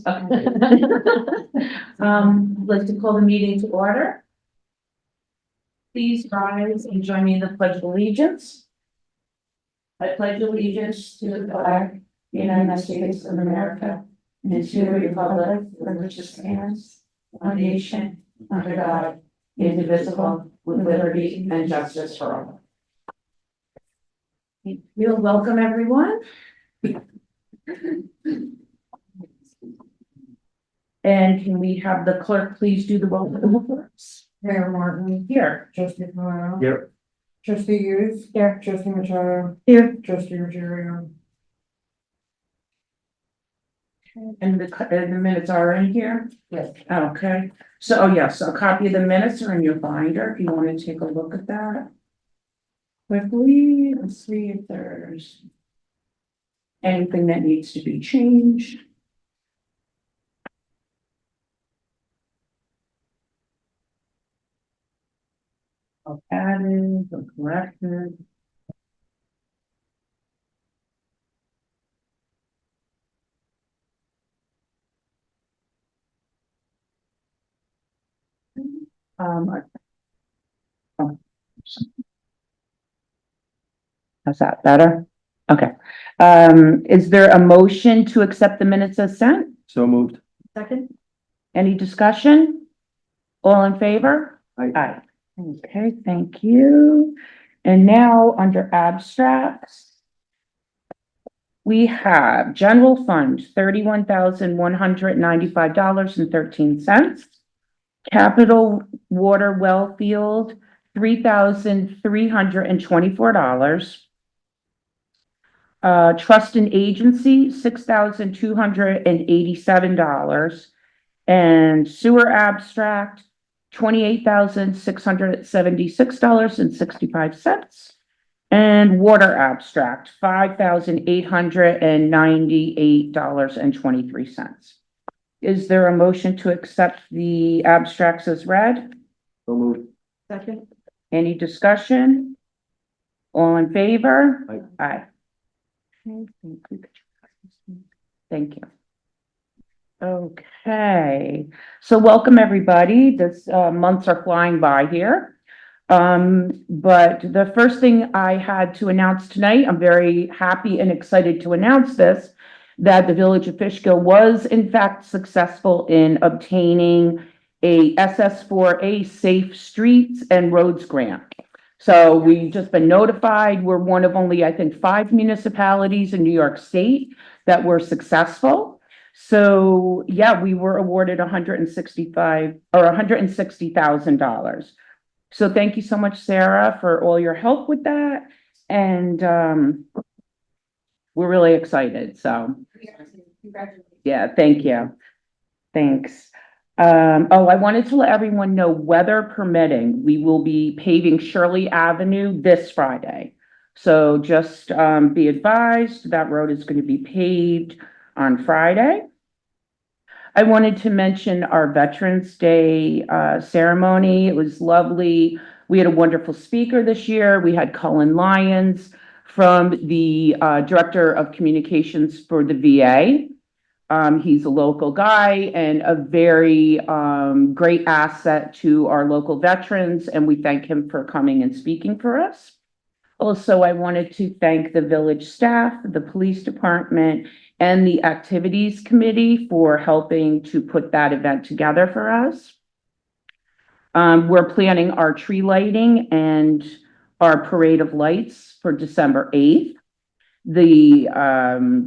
Okay. Like to call the meeting to order. Please rise and join me in the Pledge of Allegiance. I pledge allegiance to the flag, of the United States of America, and to the republic for which it stands, one nation, under God, indivisible, with liberty and justice for all. We'll welcome everyone. And can we have the clerk please do the roll call for us? Mayor Martin. Here. Trustee Pomaro. Here. Trustee Hughes. Here. Trustee Machado. Here. Trustee Ruggiero. And the minutes are in here? Yes. Okay, so yes, a copy of the minutes are in your binder, if you want to take a look at that. Quickly, let's see if there's anything that needs to be changed. Or added or corrected. Oh. How's that better? Okay. Is there a motion to accept the minutes as sent? So moved. Second. Any discussion? All in favor? Aye. Aye. Okay, thank you. And now under abstracts. We have general fund, $31,195.13. Capital water well field, $3,324. Trust and agency, $6,287. And sewer abstract, $28,676.65. And water abstract, $5,898.23. Is there a motion to accept the abstracts as read? So moved. Second. Any discussion? All in favor? Aye. Aye. Thank you. Okay, so welcome everybody. This months are flying by here. But the first thing I had to announce tonight, I'm very happy and excited to announce this, that the Village of Fishkill was in fact successful in obtaining a SS4A Safe Streets and Roads grant. So we've just been notified. We're one of only, I think, 5 municipalities in New York State that were successful. So yeah, we were awarded $160,000. So thank you so much, Sarah, for all your help with that. And we're really excited. So yeah, thank you. Thanks. Oh, I wanted to let everyone know, weather permitting, we will be paving Shirley Avenue this Friday. So just be advised that road is going to be paved on Friday. I wanted to mention our Veterans Day ceremony. It was lovely. We had a wonderful speaker this year. We had Cullen Lyons from the Director of Communications for the VA. He's a local guy and a very great asset to our local veterans, and we thank him for coming and speaking for us. Also, I wanted to thank the village staff, the police department, and the activities committee for helping to put that event together for us. We're planning our tree lighting and our parade of lights for December 8th. The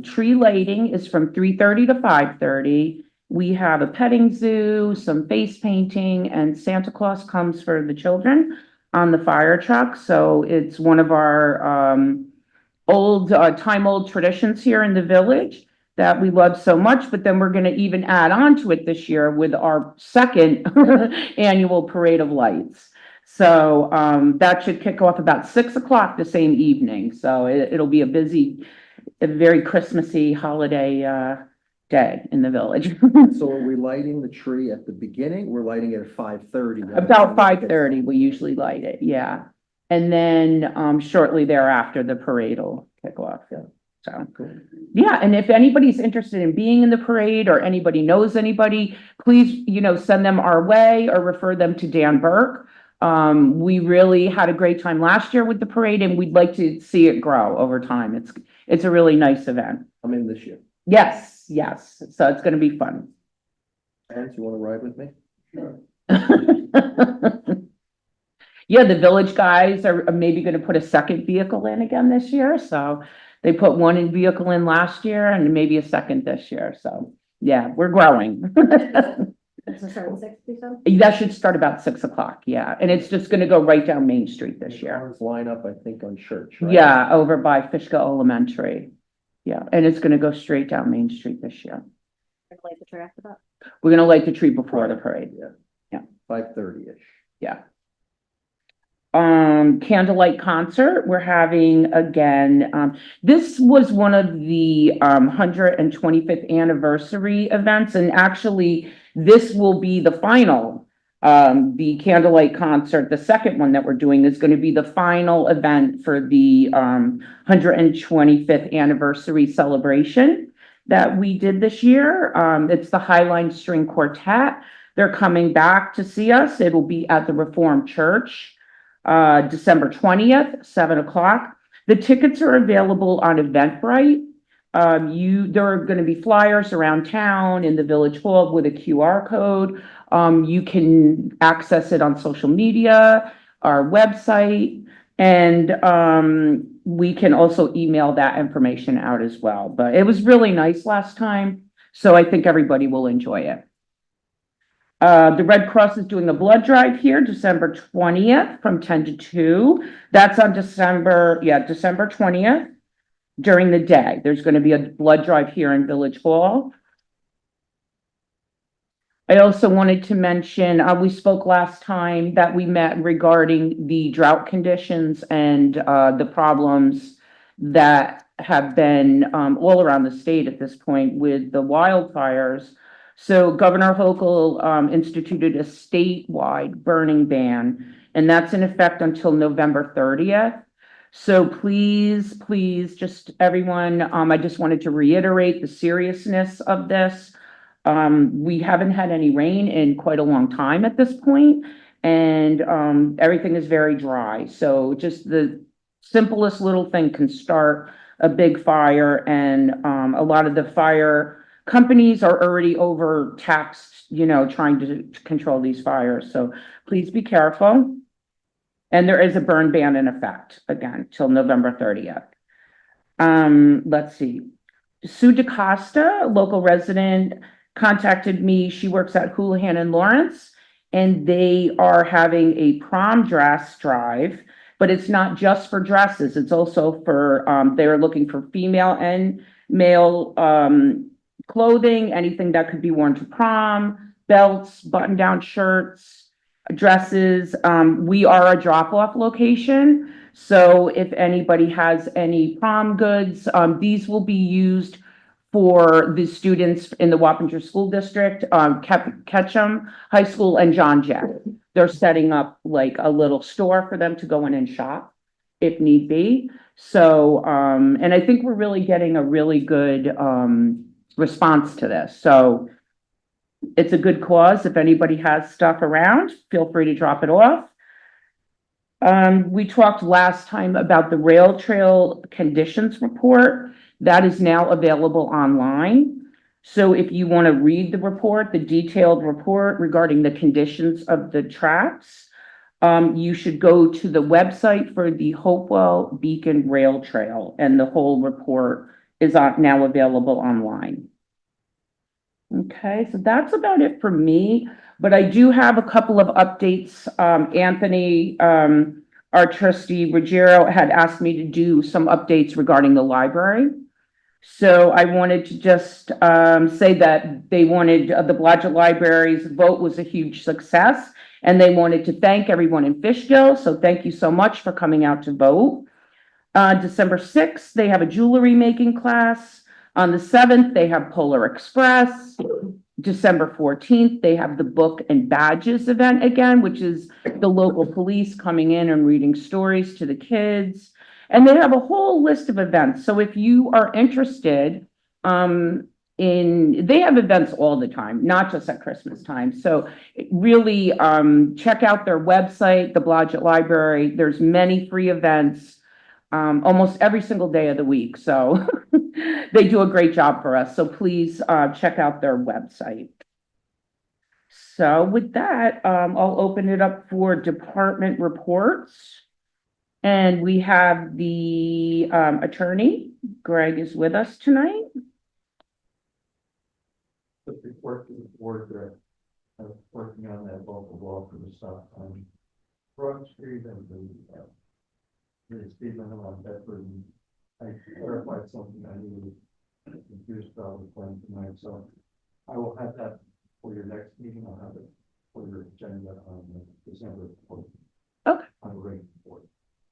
tree lighting is from 3:30 to 5:30. We have a petting zoo, some face painting, and Santa Claus comes for the children on the fire truck. So it's one of our old traditions here in the village that we love so much. But then we're going to even add on to it this year with our second annual parade of lights. So that should kick off about 6 o'clock the same evening. So it'll be a very Christmassy holiday day in the village. So are we lighting the tree at the beginning? We're lighting it at 5:30. About 5:30, we usually light it, yeah. And then shortly thereafter, the parade will kick off. So Cool. Yeah, and if anybody's interested in being in the parade or anybody knows anybody, please, send them our way or refer them to Dan Burke. We really had a great time last year with the parade and we'd like to see it grow over time. It's a really nice event. I'm in this year. Yes, yes. So it's gonna be fun. Terrence, you want to ride with me? Sure. Yeah, the village guys are maybe gonna put a second vehicle in again this year, so they put one in vehicle in last year and maybe a second this year, so, yeah, we're growing. Does it start at 6, you said? That should start about 6 o'clock, yeah, and it's just gonna go right down Main Street this year. Cars line up, I think, on Church, right? Yeah, over by Fishkill Elementary. Yeah, and it's gonna go straight down Main Street this year. Light the tree after that? We're gonna light the tree before the parade, Yeah. Yeah. 5:30-ish. yeah. Candlelight concert, we're having again, this was one of the, 125th anniversary events, and actually, this will be the final. The candlelight concert, the second one that we're doing is gonna be the final event for the, 125th anniversary celebration that we did this year. It's the Highline String Quartet. They're coming back to see us. It'll be at the Reformed Church. December 20th, 7 o'clock. The tickets are available on Eventbrite. There are gonna be flyers around town in the village hall with a QR code. You can access it on social media, our website, and, we can also email that information out as well. But it was really nice last time, so I think everybody will enjoy it. The Red Cross is doing a blood drive here, December 20th from 10 to 2. That's on December 20th during the day. There's going to be a blood drive here in Village Hall. I also wanted to mention, we spoke last time that we met regarding the drought conditions and the problems that have been all around the state at this point with the wildfires. So Governor Hochul instituted a statewide burning ban, and that's in effect until November 30th. So please, just everyone, I just wanted to reiterate the seriousness of this. We haven't had any rain in quite a long time at this point, and everything is very dry. So just the simplest little thing can start a big fire, and a lot of the fire companies are already overtaxed, trying to control these fires. So please be careful. And there is a burn ban in effect again till November 30th. Let's see. Sue DaCosta, a local resident, contacted me. She works at Houlihan and Lawrence, and they are having a prom dress drive, but it's not just for dresses. It's also for, they're looking for female and male, clothing, anything that could be worn to prom, belts, button-down shirts, dresses. We are a drop-off location, so if anybody has any prom goods, these will be used for the students in the Wappinger School District, Ketchum High School and John Jay. They're setting up like a little store for them to go in and shop if need be. So, and I think we're really getting a really good, response to this. So it's a good cause. If anybody has stuff around, feel free to drop it off. We talked last time about the rail trail conditions report that is now available online. So if you want to read the report, the detailed report regarding the conditions of the tracks, you should go to the website for the Hopewell Beacon Rail Trail, and the whole report is now available online. Okay, so that's about it for me, but I do have a couple of updates. Anthony, our trustee Ruggiero, had asked me to do some updates regarding the library. So I wanted to just say that they wanted, the Blodgett Library's vote was a huge success, and they wanted to thank everyone in Fishkill. So thank you so much for coming out to vote. December 6th, they have a jewelry making class. On the 7th, they have Polar Express. December 14th, they have the Book and Badges event again, which is the local police coming in and reading stories to the kids. And they have a whole list of events. So if you are interested, they have events all the time, not just at Christmas time. So really, check out their website, the Blodgett Library. There's many free events, almost every single day of the week. So they do a great job for us. So please, check out their website. So with that, I'll open it up for department reports. And we have the attorney, Greg is with us tonight. The report to the board that working on that local law for the stop on Broad Street and the speed limit on Bedford. I clarified something I needed confused about the plan tonight, so I will have that for your next meeting. I'll have it for your agenda on December 4th. Okay. On the regular board.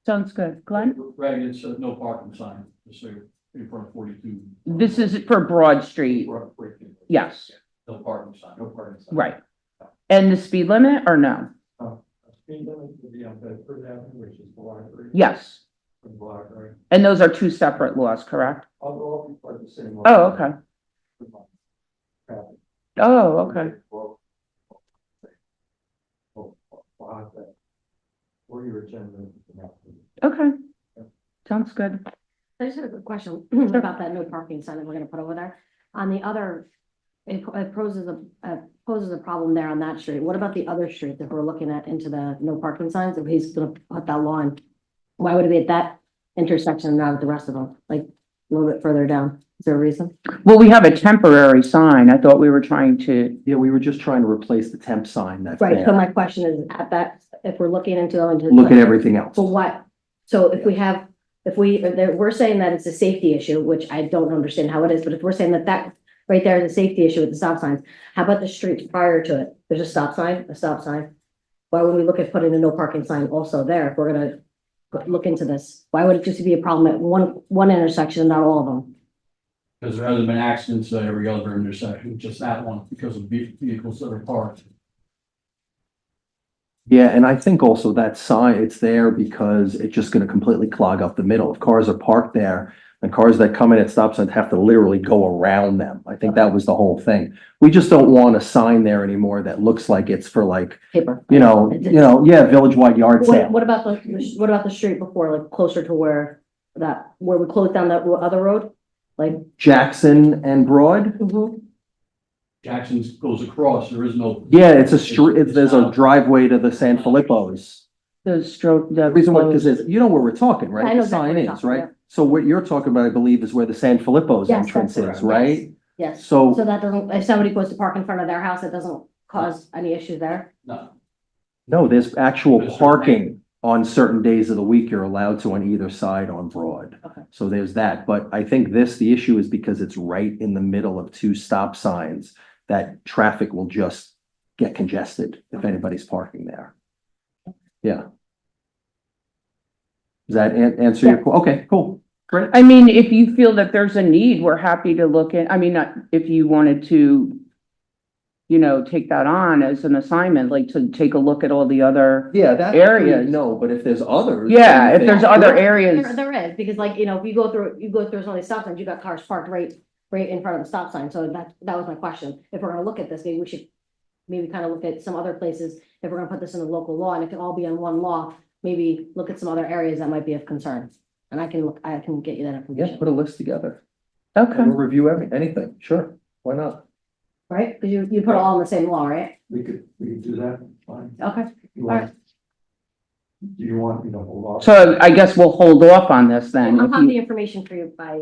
Sounds good. Glenn? Greg, it's a no parking sign, just so you're in front of 42. This is for Broad Street. Yes, No parking sign. No parking sign. right. And the speed limit or no? Speed limit will be on Bedford Avenue, which is the library. Yes. The library. And those are two separate laws, correct? I'll be part of the same. law. Oh, okay. Traffic. Oh, okay. I'll have that for your agenda. Okay. Sounds good. I just had a quick question about that no parking sign that we're gonna put over there. On the other, it poses a problem there on that street. What about the other street that we're looking at into the no parking signs? If he's gonna put that lawn, why would it be at that intersection and not at the rest of them? Like a little bit further down? Is there a reason? Well, we have a temporary sign. I thought we were trying to, Yeah, we were just trying to replace the temp sign that's Right, so there. my question is at that, if we're looking into. Look at everything else. So what, so if we have, we're saying that it's a safety issue, which I don't understand how it is, but if we're saying that right there is a safety issue with the stop signs, how about the streets prior to it? There's a stop sign. Why would we look at putting a no parking sign also there if we're gonna look into this? Why would it just be a problem at one intersection and not all of them? Because there hasn't been accidents at every other intersection, just that one, because of vehicles that are parked. Yeah, and I think also that sign, it's there because it's just gonna completely clog up the middle. If cars are parked there, and cars that come in at stop signs have to literally go around them. I think that was the whole thing. We just don't want a sign there anymore that looks like it's for like, Paper. yeah, village-wide yard sale. What about the street before, like closer to where we closed down that other road? Like. Jackson and Broad? Jackson's goes across, there is no. Yeah, it's a street, there's a driveway to the San Filippo's. The reason why, because you know where we're talking, right? I know The exactly sign what you're is, talking right? about. So what you're talking about, I believe, is where the San Filippo's Yes, entrance that's is, correct. right? Yes, So, so that doesn't, if somebody goes to park in front of their house, it doesn't cause any issues there? No. no, there's actual There's parking on certain days of the week you're allowed to on either side on Broad. Okay. So there's that, but I think the issue is because it's right in the middle of two stop signs, that traffic will just get congested if anybody's parking there. Yeah. Does that answer your, okay, cool, great. I mean, if you feel that there's a need, we're happy to look at, I mean, not if you wanted to, take that on as an assignment, like to take a look at all the other, Yeah, that areas. no, but if there's others. yeah, if then there's you other think- areas. There is, because like, if you go through some of these stop signs, you got cars parked right in front of the stop sign, so that was my question. If we're gonna look at this, maybe we should kind of look at some other places, if we're gonna put this in a local law, and it can all be on one law, maybe look at some other areas that might be of concern. And I can get you that Yeah, information, put a list together. Okay. We'll review anything, sure, why not? right? Because you put it all in the same law, right? We could do that, fine. Okay, You Alright. want- Do you want me to hold off? So I guess we'll hold off on this then. I'll if have you- the information for you by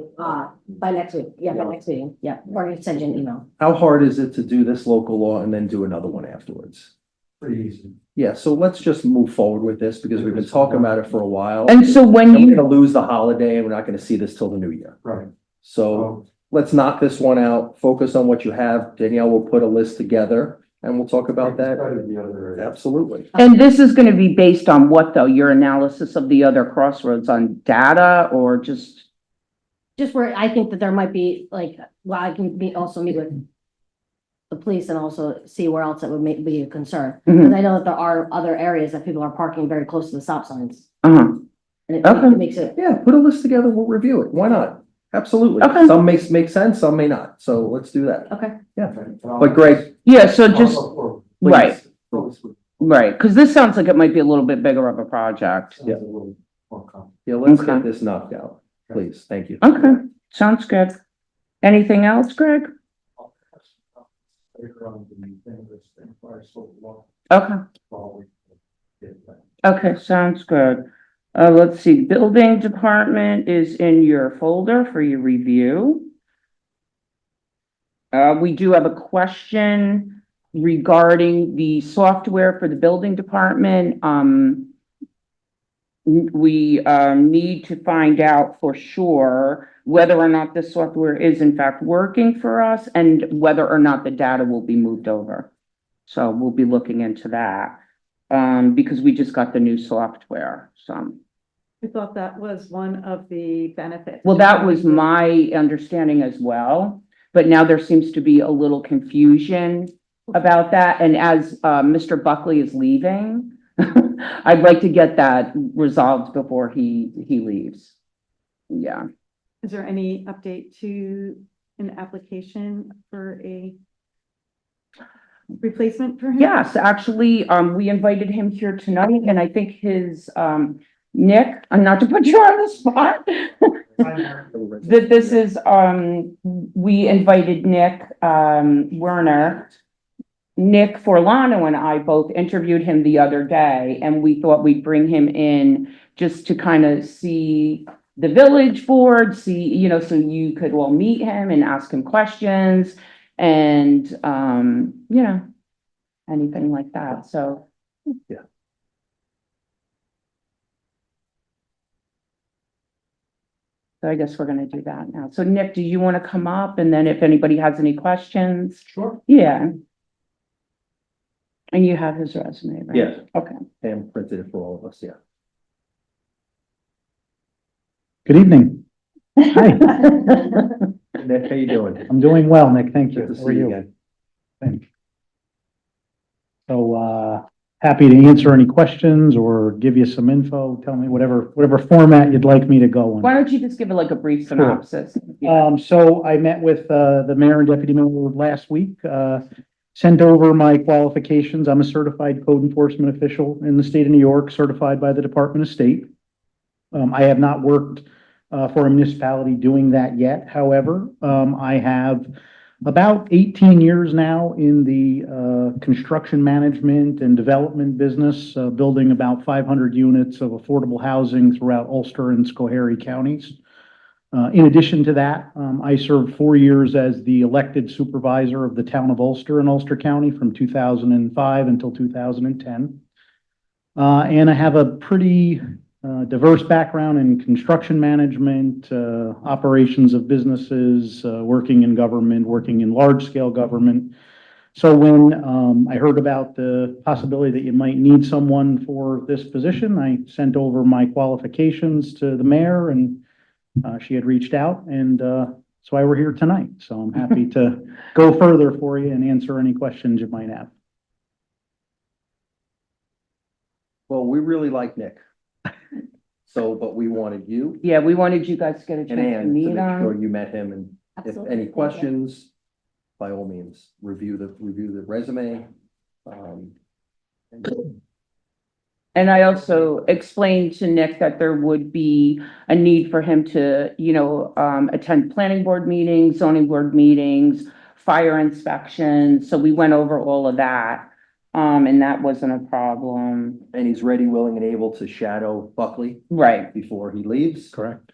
next week, by next meeting, yeah, or I can send you an email. How hard is it to do this local law and then do another one afterwards? Pretty easy. Yeah, so let's just move forward with this because we've been talking about it for a while. And so when And we're you, gonna lose the holiday and we're not gonna see this till the new year. Right. So let's knock this one out, focus on what you have. Danielle will put a list together and we'll talk about that. Study the other area. Absolutely. and this is gonna be based on what though? Your analysis of the other crossroads on data or just? Just where I think that there might be like, well, I can also meet with the police and also see where else it would be a concern. Mhm. Because I know that there are other areas that people are parking very close to the stop signs. Uh-huh. And Okay. it makes it, Yeah, put a list together, we'll review it. Why not? Absolutely. Okay. Some make sense, some may not. So let's do that. okay. Yeah. But Greg, Yeah, so just, Also, right, please. right, because this sounds like it might be a little bit bigger of a project. sounds a little more complicated. Yeah, let's Okay. get this knocked out, please. Thank you. Okay, sounds good. Anything else, Greg? Later on, the thing that's been quite so long, Okay, probably get that. okay, sounds good. Let's see, building department is in your folder for your review. We do have a question regarding the software for the building department. We need to find out for sure whether or not this software is in fact working for us and whether or not the data will be moved over. So we'll be looking into that, because we just got the new software, so. I thought that was one of the benefits. Well, that was my understanding as well, but now there seems to be a little confusion about that, and as Mr. Buckley is leaving, I'd like to get that resolved before he leaves. Yeah, Is there any update to an application for a replacement for him? yes, actually, we invited him here tonight, and I think his Nick, not to put you on the spot. That this is, we invited Nick Werner. Nick Forlano and I both interviewed him the other day, and we thought we'd bring him in just to kind of see the village board, see, so you could all meet him and ask him questions and, anything like that, so. Yeah. So I guess we're gonna do that now. So Nick, do you want to come up, and then if anybody has any questions? Sure. Yeah. And you have his resume, right? Yes. Okay. Pam printed it for all of us, yeah. Good evening. Hi, Nick, how you doing? I'm doing well, Nick. Thank you. Good to How are see you you? again. Thanks. So, happy to answer any questions or give you some info. Tell me whatever format you'd like me to go Why in. don't you just give it like a brief synopsis? So I met with, the mayor and deputy mayor last week, sent over my qualifications. I'm a certified code enforcement official in the state of New York, certified by the Department of State. I have not worked for a municipality doing that yet. However, I have about 18 years now in the construction management and development business, building about 500 units of affordable housing throughout Ulster and Schoharie counties. In addition to that, I served 4 years as the elected supervisor of the town of Ulster in Ulster County from 2005 until 2010. And I have a pretty diverse background in construction management, operations of businesses, working in government, working in large-scale government. So when I heard about the possibility that you might need someone for this position, I sent over my qualifications to the mayor, and she had reached out, and that's why we're here tonight. So I'm happy to go further for you and answer any questions you might have. Well, we really like Nick. So, but we wanted you Yeah, we wanted you guys to get a and chance to Ann to meet make sure him. you met him, and if Absolutely. any Thank you. questions, by all means, review the resume. And And I also explained to Nick that there would be a need for him to, attend planning board meetings, zoning board meetings, fire inspections. So we went over all of that. And that wasn't a problem. And he's ready, willing, and able to shadow Buckley Right, before he leaves. Correct.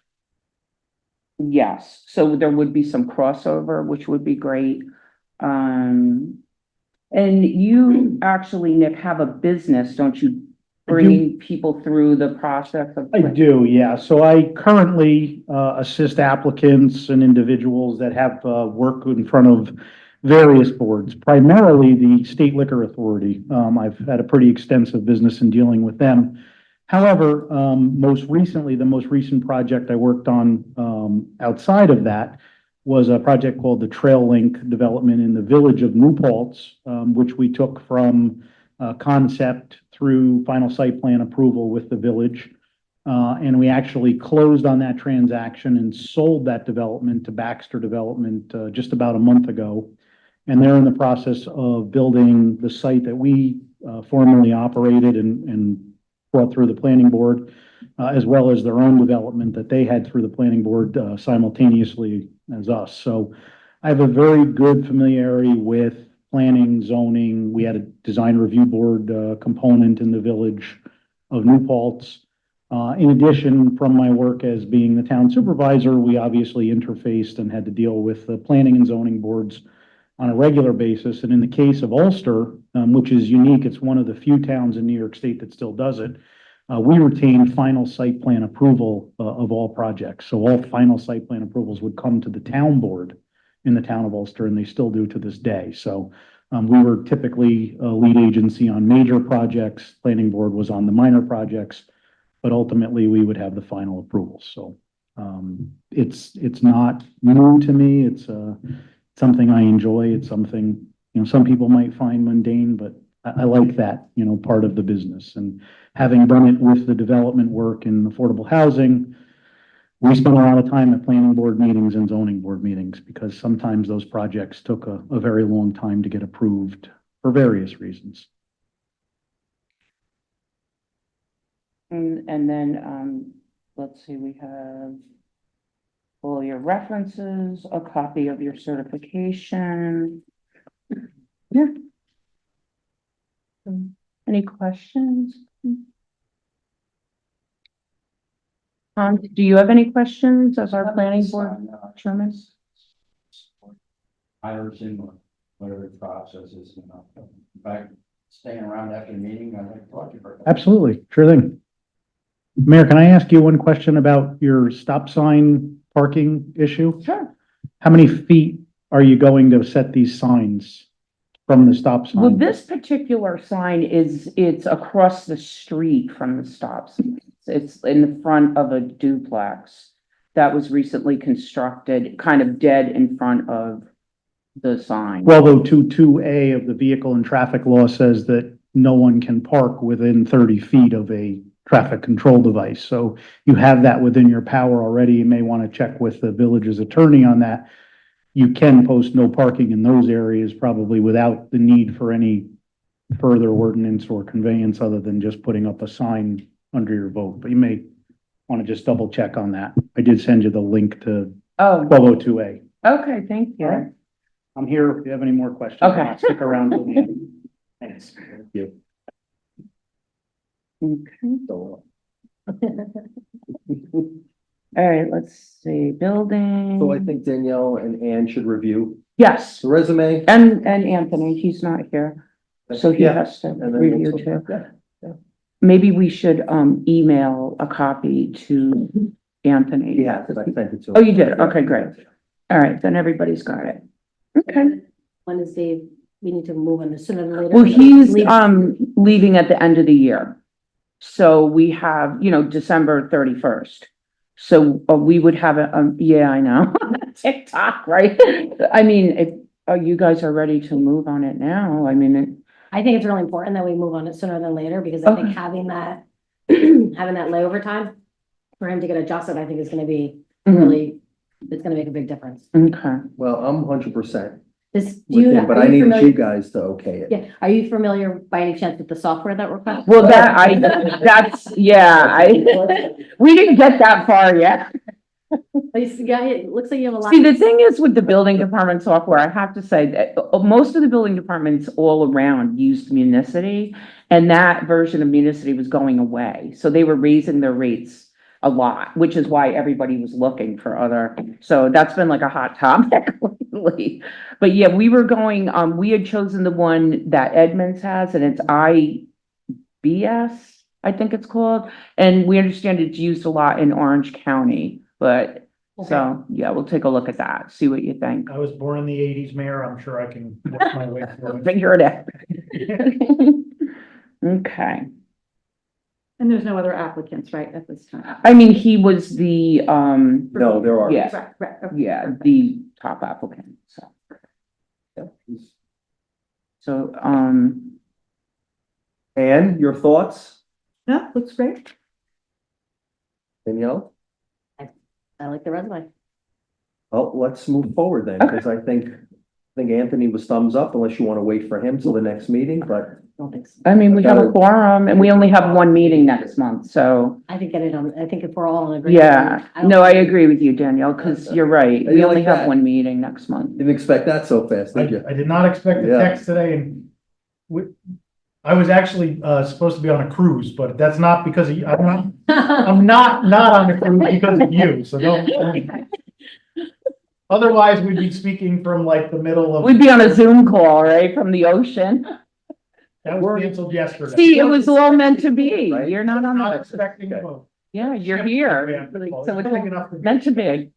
yes. So there would be some crossover, which would be great. And you actually, Nick, have a business, don't you? Bringing people through the process of. I do, yeah. So I currently assist applicants and individuals that have work in front of various boards, primarily the State Liquor Authority. I've had a pretty extensive business in dealing with them. However, most recently, the most recent project I worked on outside of that was a project called the Trail Link development in the village of New Paltz, which we took from concept through final site plan approval with the village. And we actually closed on that transaction and sold that development to Baxter Development, just about a month ago. And they're in the process of building the site that we, formerly operated and brought through the planning board, as well as their own development that they had through the planning board, simultaneously as us. So I have a very good familiarity with planning, zoning. We had a design review board, component in the village of New Paltz. In addition, from my work as being the town supervisor, we obviously interfaced and had to deal with the planning and zoning boards on a regular basis. And in the case of Ulster, which is unique, it's one of the few towns in New York State that still does it. We retain final site plan approval, of all projects. So all final site plan approvals would come to the town board in the town of Ulster, and they still do to this day. So we were typically a lead agency on major projects. Planning board was on the minor projects, but ultimately we would have the final approval. So it's not new to me. It's something I enjoy. It's something, some people might find mundane, but I like that, part of the business. And having done it with the development work in affordable housing, we spent a lot of time at planning board meetings and zoning board meetings because sometimes those projects took a very long time to get approved for various reasons. And then, let's see, we have all your references, a copy of your certification. Yeah. Any questions? Do you have any questions as our planning board chairman? I understand whatever the process is, In fact, staying around after the meeting, I'd like to talk to you for. Absolutely, sure thing. Mayor, can I ask you one question about your stop sign parking issue? Sure. How many feet are you going to set these signs from the stop sign? Well, this particular sign it's across the street from the stop sign. It's in the front of a duplex that was recently constructed, kind of dead in front of the sign. Well, though, 22A of the vehicle and traffic law says that no one can park within 30 feet of a traffic control device. So you have that within your power already. You may want to check with the village's attorney on that. You can post no parking in those areas probably without the need for any further ordinance or conveyance other than just putting up a sign under your vote. But you may want to just double check on that. I did send you the link to Oh, 1202A. okay, thank All right. you. I'm here if you have any more questions. Okay. I'll stick around till the end. Thanks. Thank you. All right, let's see, building. So I think Danielle and Ann should review Yes, the resume. and Anthony, he's not here, so he Yeah, has to and then review we'll- too. yeah. Maybe we should email a copy to Anthony. Yeah, because I sent it to him. Oh, you did? Okay, great. All right, then everybody's got it. Okay. When is Dave, we need to move on this sooner than later? Well, he's Leave- leaving at the end of the year. So we have, December 31st. So we would have yeah, I know, TikTok, right? I mean, if you guys are ready to move on it now, I mean, I think it's really important that we move on it sooner than later, because I think Okay. having that, having that layover time for him to get adjusted, I think is gonna be really, it's gonna make a big difference. okay. Well, I'm 100% This, do with you, him, but are I you need you familiar? guys to okay it. Yeah, are you familiar by any chance with the software that we're? Well, we didn't get that far yet. It looks like you have a lot. See, the thing is with the building department software, I have to say that most of the building departments all around used Municity, and that version of Municity was going away. So they were raising their rates a lot, which is why everybody was looking for other, so that's been like a hot topic lately. But yeah, we were going, we had chosen the one that Edmonds has, and it's IBS, I think it's called. And we understand it's used a lot in Orange County, but so, yeah, we'll take a look at that, see what you think. I was born in the 80s, Mayor. I'm sure I can work my way through it. Figure it out. Okay, And there's no other applicants, right, at this time? I mean, he was the, No, there are. Yeah. Right, okay. yeah, the top applicant, so. So, Ann, your thoughts? No, looks great. Danielle? I like the resume. Well, let's move forward then, because I think Anthony was thumbs up unless you want to wait for him till the next meeting, but I don't think so. I mean, we have a quorum and we only have one meeting next month, so, I think get it on, I think if we're all in agreement. yeah. don't No, I think- agree with you, Danielle, because you're right. You We like only have that? one meeting next month. didn't expect that so fast, did you? I did not expect the Yeah. text today and I was actually, supposed to be on a cruise, but that's not because of you. I'm not on the cruise because of you, so don't. Otherwise, we'd be speaking from like the middle of. We'd be on a Zoom call, right, from the ocean. That was canceled yesterday. See, it was all meant to be. Right. You're not on Not the, expecting both. yeah, you're Yeah, here. well, So big it's enough to be- meant to be.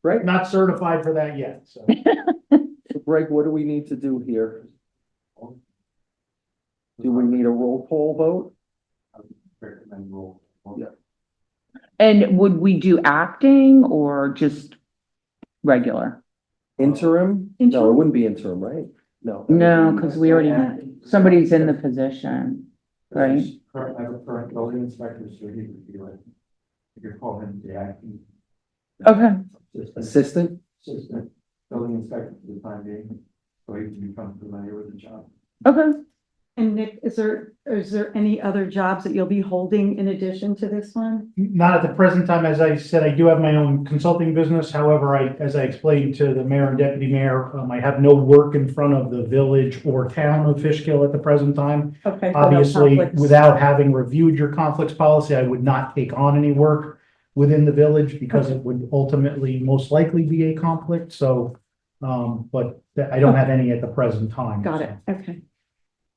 Right, Not certified for that yet, so. Greg, what do we need to do here? Do we need a roll call vote? Recommend roll. Yeah. And would we do acting or just regular? Interim? No, it Interim? wouldn't be interim, right? No. No, because we already, somebody's in the position. Right. Current, I have a current building inspector, so he would be like, you could call him the acting Okay, Assistant? assistant building inspector for the time being, so he can become familiar with the job. okay. And Nick, is there any other jobs that you'll be holding in addition to this one? Not at the present time, as I said, I do have my own consulting business. However, as I explained to the mayor and deputy mayor, I have no work in front of the village or town of Fishkill at the present time. Okay. so no Obviously, conflicts. without having reviewed your conflicts policy, I would not take on any work within the village because it would ultimately most likely be a conflict. So, but I don't have any at the present time. Got it, okay.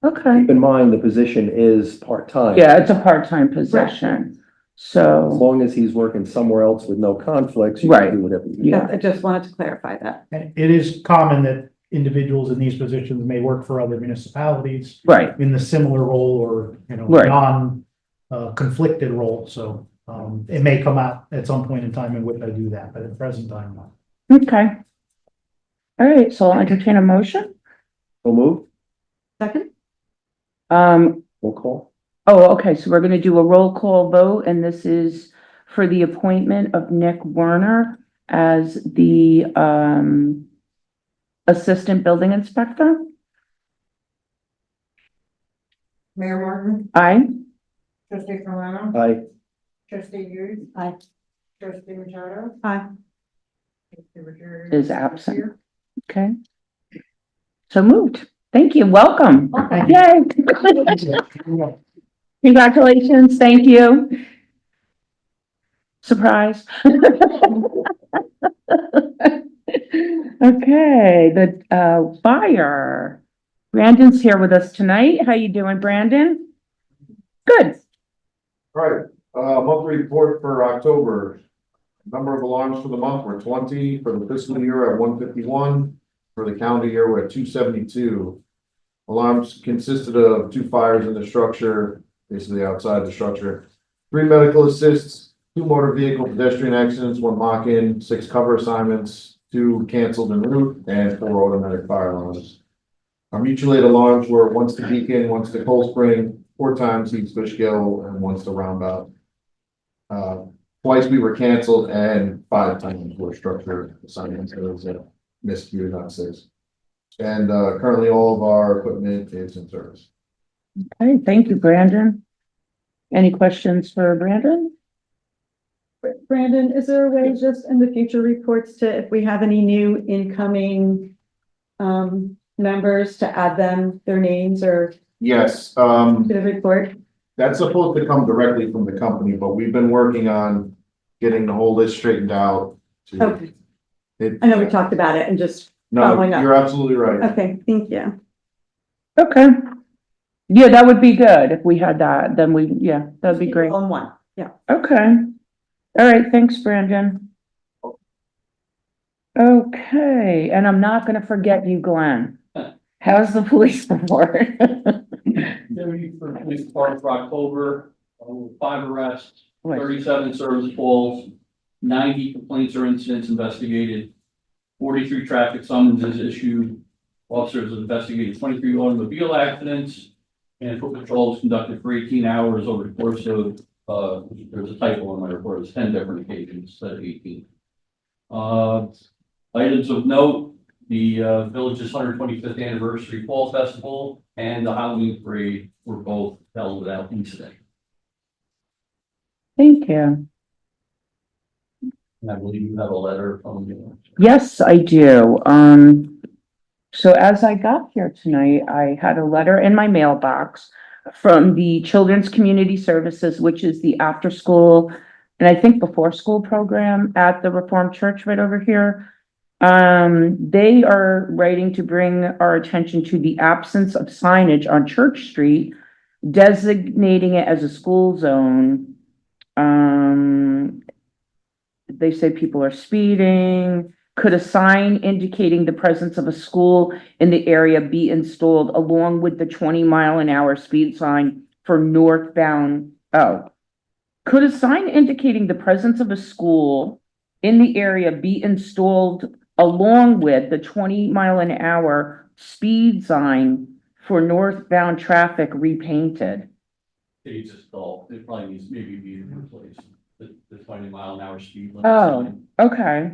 Okay. Keep in mind, the position is part-time. Yeah, it's a part-time position. As So, long as he's working somewhere else with no conflicts, you Right. can do whatever you Yeah. I just wanted to clarify that. And it is common that individuals in these positions may work for other municipalities right, in the similar role or, Right. conflicted role. So, it may come out at some point in time in which I do that, but at the present time, not. okay. All right, so I'll entertain a motion. So move, Second? we'll call. Oh, okay, so we're gonna do a roll call vote, and this is for the appointment of Nick Werner as the, Assistant Building Inspector. Mayor Martin, Aye. trustee Carmona, Aye. trustee Hughes. Aye. Trustee Machado. Aye. Trustee Ruggiero Is absent. here. Okay. So moved. Thank you. Welcome. Thank you. Yay. Congratulations. Thank you. Surprise. Okay, the buyer. Brandon's here with us tonight. How you doing, Brandon? Good. Right, monthly report for October. Number of alarms for the month were 20, for the fiscal year at 151, for the calendar year we're at 272. Alarms consisted of 2 fires in the structure, basically outside the structure, 3 medical assists, 2 motor vehicle pedestrian accidents, 1 lock-in, 6 cover assignments, 2 canceled en route, and 4 automatic fire alarms. Our mutual aid alarms were once to Beacon, once to Cold Spring, 4 times East Fishkill, and once to Roundabout. Twice we were canceled and 5 times were structure assignments, so it was a miscue, not 6. And currently all of our equipment is in service. Okay, thank you, Brandon. Any questions for Brandon? Brandon, is there a way just in the future reports to, if we have any new incoming members, to add them, their names or Yes, to the report? that's supposed to come directly from the company, but we've been working on getting the whole list straightened out. Okay, I know we talked about it and just, No, following up. you're absolutely right. okay, thank you. Okay. Yeah, that would be good if we had that, then yeah, that'd be great. All in one, yeah. Okay. All right, thanks, Brandon. Okay, and I'm not gonna forget you, Glenn. How's the police report? Activity for police department for October, 5 arrests, 37 service calls, 90 complaints or incidents investigated, 43 traffic summonses issued, officers investigated 23 automobile accidents, and foot patrols conducted for 18 hours over the course of there's a typo in my report, it's 10 different occasions instead of 18. Items of note, the village's 125th anniversary fall festival and the Halloween parade were both held without incident. Thank you. And I believe you have a letter from the. Yes, I do. So as I got here tonight, I had a letter in my mailbox from the Children's Community Services, which is the after-school and I think before-school program at the Reformed Church right over here. They are writing to bring our attention to the absence of signage on Church Street, designating it as a school zone. They say people are speeding. Could a sign indicating the presence of a school in the area be installed along with the 20-mile-an-hour speed sign for northbound? Oh, could a sign indicating the presence of a school in the area be installed along with the 20-mile-an-hour speed sign for northbound traffic repainted? It's just dull. It probably needs maybe be replaced. The 20-mile-an-hour speed limit Oh, sign. okay.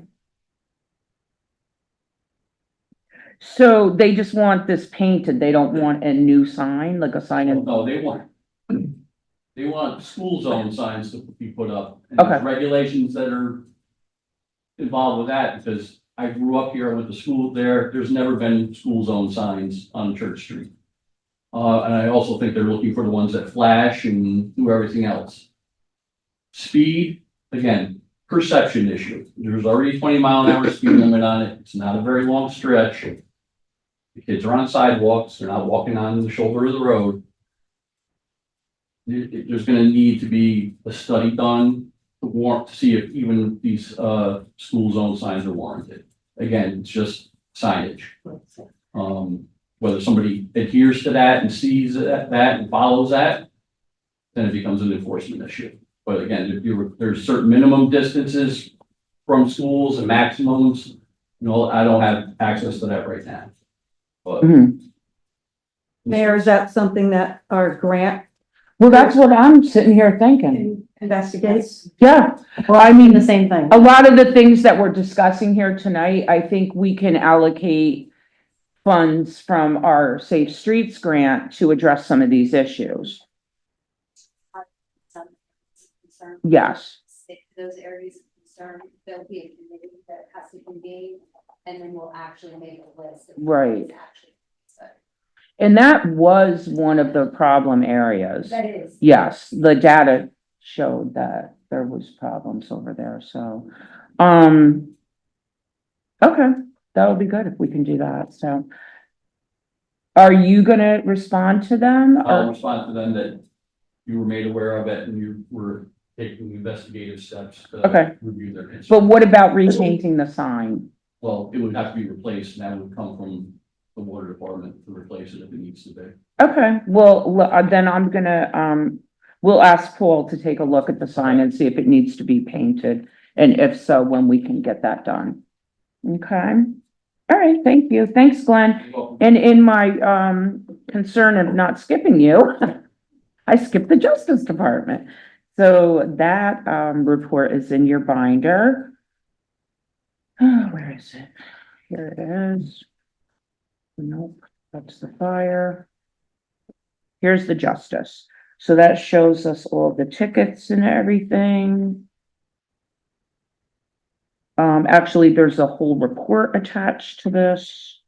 So they just want this painted. They don't want a new sign, like a sign in. No, they want school zone signs to be put up. And there's Okay. regulations that are involved with that, because I grew up here, I went to school there. There's never been school zone signs on Church Street. And I also think they're looking for the ones that flash and do everything else. Speed, again, perception issue. There's already 20-mile-an-hour speed limit on it. It's not a very long stretch. The kids are on sidewalks. They're not walking on the shoulder of the road. There's gonna need to be a study done to see if even these, school zone signs are warranted. Again, it's just signage. Whether somebody adheres to that and sees that and follows that, then it becomes an enforcement issue. But again, there's certain minimum distances from schools and maximums. You know, I don't have access to that right now. But Mhm. Mayor, is that something that our grant Well, that's what I'm sitting here thinking. investigates? Yeah, Well, I mean, the same thing. a lot of the things that we're discussing here tonight, I think we can allocate funds from our Safe Streets grant to address some of these issues. Yes. Stick to those areas of concern, there'll be a committee that has to convene, and then we'll actually make a list. of Right. what's actually- so And that was one of the problem areas. That is. Yes, the data showed that there was problems over there, so, okay, that would be good if we can do that, so. Are you gonna respond to them? I'll Or, respond to them that you were made aware of it and you were taking investigative steps to Okay. review their concern. but what about repainting the sign? Well, it would have to be replaced, and that would come from the water department to replace it if it needs to be. Okay, well, then I'm gonna, we'll ask Paul to take a look at the sign and see if it needs to be painted. And if so, when we can get that done. Okay, all right, thank you. Thanks, Glenn. You're welcome. And in my, concern of not skipping you, I skipped the Justice Department. So that, report is in your binder. Oh, where is it? Here it is. Nope, that's the fire. Here's the Justice. So that shows us all the tickets and everything. Actually, there's a whole report attached to this.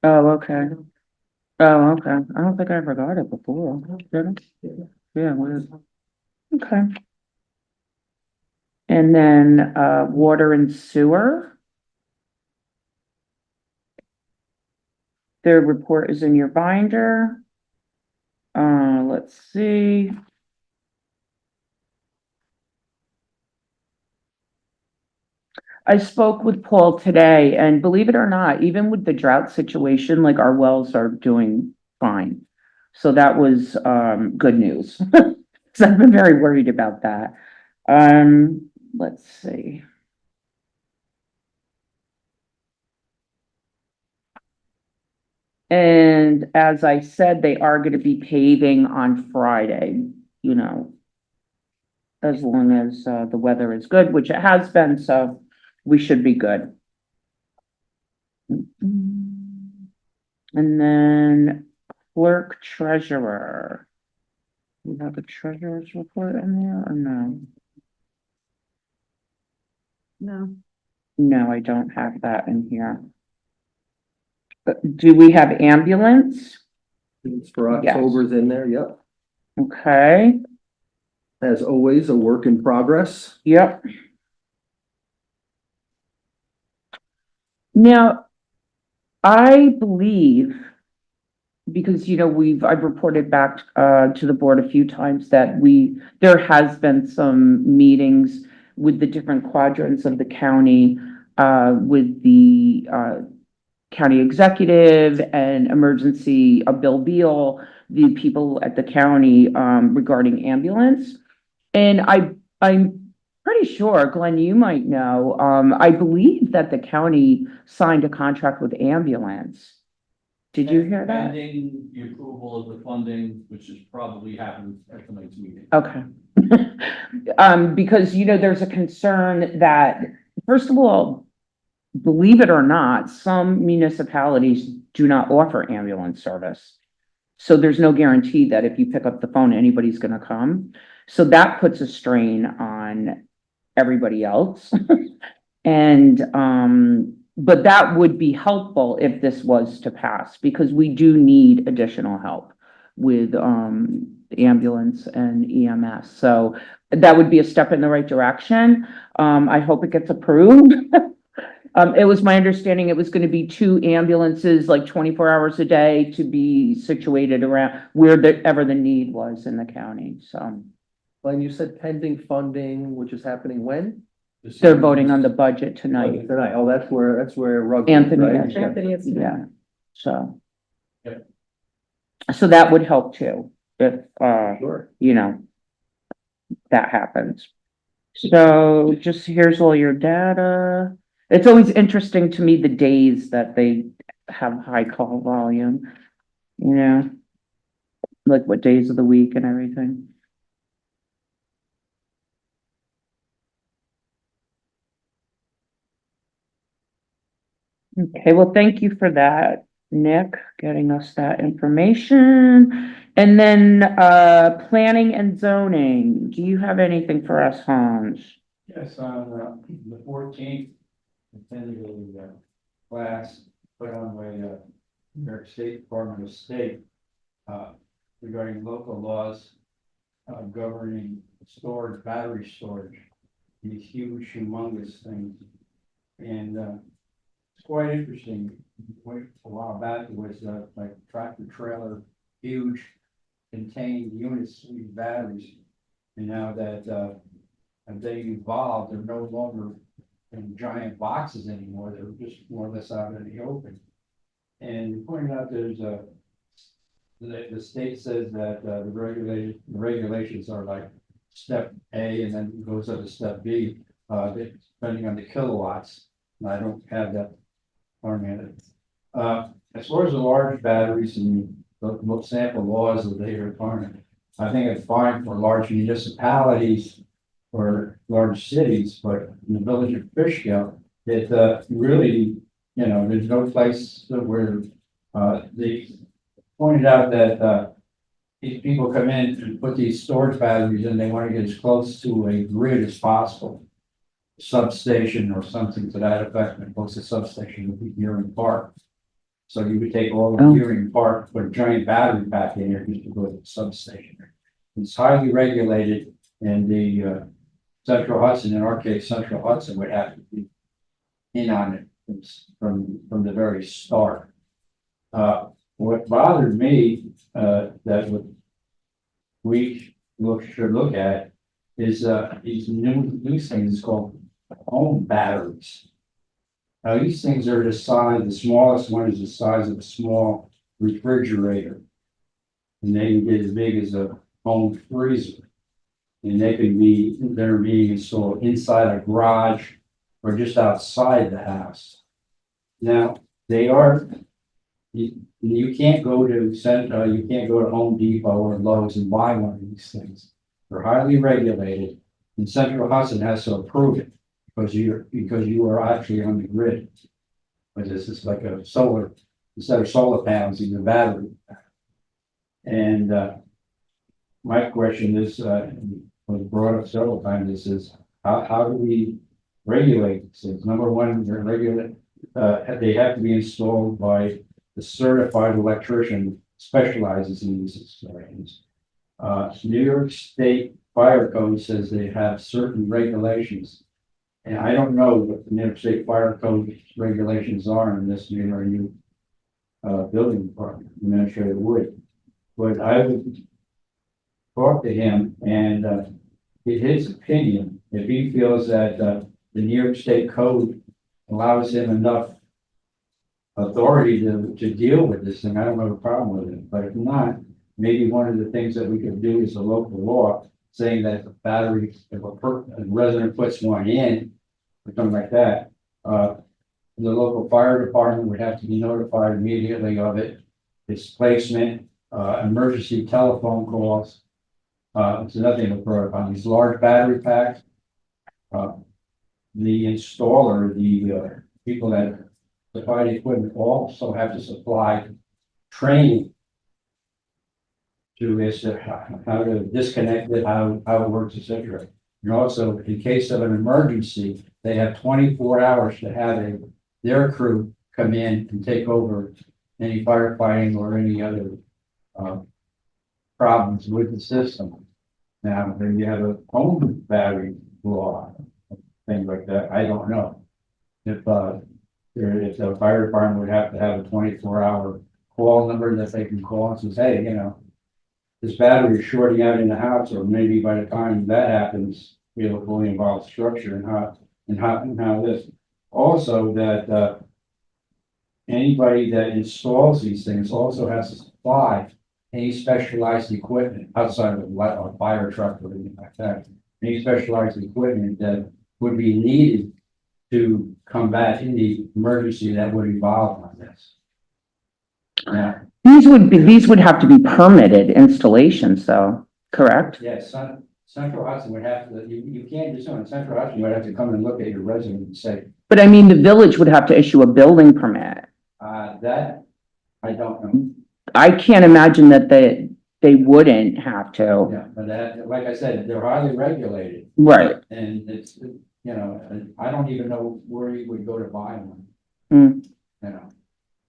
Oh, okay. Oh, okay. I don't think I ever got it before. Did I? Yeah, what is? Okay. And then, water and sewer. Their report is in your binder. Let's see. I spoke with Paul today, and believe it or not, even with the drought situation, like our wells are doing fine. So that was good news. So I've been very worried about that. Let's see. And as I said, they are going to be paving on Friday. you know, as long as, the weather is good, which it has been, so we should be good. And then clerk treasurer. You have a treasurer's report in there or no? No. No, I don't have that in here. But do we have ambulance? It's for Yes. October's in there, yep. Okay, As always, a work in progress. yep. Now, I believe, because, I've reported back, to the board a few times that there has been some meetings with the different quadrants of the county, with the, county executive and emergency, Bill Beal, the people at the county, regarding ambulance. And I'm pretty sure, Glenn, you might know, I believe that the county signed a contract with ambulance. Did you hear that? Pending the approval of the funding, which is probably happening at tonight's meeting. Okay. Because, there's a concern that, first of all, believe it or not, some municipalities do not offer ambulance service. So there's no guarantee that if you pick up the phone, anybody's gonna come. So that puts a strain on everybody else. And, but that would be helpful if this was to pass, because we do need additional help with, ambulance and EMS. So that would be a step in the right direction. I hope it gets approved. It was my understanding it was gonna be 2 ambulances, like 24 hours a day, to be situated around wherever the need was in the county, so. Glenn, you said pending funding, which is happening when? They're voting on the budget tonight. Tonight. Oh, that's where Rugby, Anthony, right? Anthony is. Yeah, so. Yep. So that would help too, if, Sure. that happens. So just here's all your data. It's always interesting to me the days that they have high call volume, like what days of the week and everything. Okay, well, thank you for that, Nick, getting us that information. And then, planning and zoning, do you have anything for us, Hans? Yes, on the 14th, attended a class put on by New York State Department of State regarding local laws governing storage, battery storage, these huge, humongous things. And it's quite interesting. A while back, it was like tractor trailer, huge contained units with batteries. And now that they evolved, they're no longer in giant boxes anymore. They're just more or less out in the open. And you pointed out there's the state says that the regulations are like step A and then goes up to step B, depending on the kilowatts. And I don't have that formatted. As far as the large batteries and the sample laws that they require, I think it's fine for large municipalities or large cities, but in the village of Fishkill, it really, there's no place where they pointed out that these people come in and put these storage batteries in, they want to get as close to a grid as possible. Substation or something to that effect, and close to substation would be Gearing Park. So you would take all of Gearing Park, put a giant battery pack in there just to go to the substation. It's highly regulated, and the Central Hudson, in our case, Central Hudson would have to be in on it from the very start. What bothered me, that we should look at is these new things called home batteries. Now, these things are the size, the smallest one is the size of a small refrigerator. And they can get as big as a home freezer. And they're being installed inside a garage or just outside the house. Now, they are You can't go to you can't go to Home Depot or Lowe's and buy one of these things. They're highly regulated, and Central Hudson has to approve it, because you are actually on the grid. But this is like a solar, instead of solar panels, it's a battery. And, my question is, was brought up several times, is how do we regulate these things? Number one, they're regulated, they have to be installed by the certified electrician specializes in these installations. New York State Fire Code says they have certain regulations. And I don't know what the New York State Fire Code regulations are in this new building department, administrator would. But I would talk to him and, get his opinion, if he feels that, the New York State Code allows him enough authority to deal with this thing, I don't have a problem with it, but if not, maybe one of the things that we could do is a local law saying that the battery, if a resident puts one in, or something like that, the local fire department would have to be notified immediately of it, its placement, emergency telephone calls. It's nothing to brought up on these large battery packs. The installer, the people that supply the equipment also have to supply training to this, how to disconnect it, how it works, etc. And also, in case of an emergency, they have 24 hours to have their crew come in and take over any firefighting or any other problems with the system. Now, then you have a home battery law, things like that. I don't know if the fire department would have to have a 24-hour call number that they can call and says, hey, this battery is shorting out in the house, or maybe by the time that happens, we have a fully involved structure and how this. Also, that anybody that installs these things also has to supply any specialized equipment outside of a fire truck or anything like that. Any specialized equipment that would be needed to combat any emergency that would involve on this. Yeah. These would have to be permitted installations though, correct? Yes, Central Hudson would have to, you can't do something, Central Hudson would have to come and look at your resident and say, But I mean, the village would have to issue a building permit. that, I don't know. I can't imagine that they wouldn't have to. Yeah, but that, like I said, they're highly regulated. Right. And it's, I don't even know where you would go to buy one. Hmm.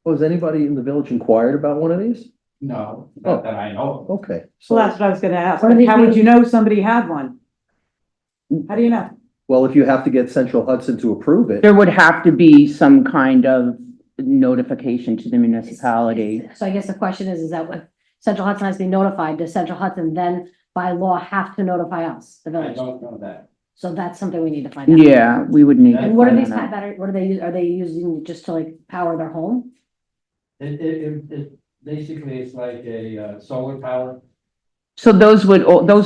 Was anybody in the village inquired about one of these? No, not that I know of. Okay. So that's what I was gonna ask. What are these How would things? you know somebody had one? How do you know? Well, if you have to get Central Hudson to approve it, There would have to be some kind of notification to the municipality. So I guess the question is that what Central Hudson has to be notified, does Central Hudson then by law have to notify us, the I village? don't know that. So that's something we need to find out. Yeah, we would need. to And what are find these that out. battery, what are they using just to like power their home? It basically, it's like a solar power. So those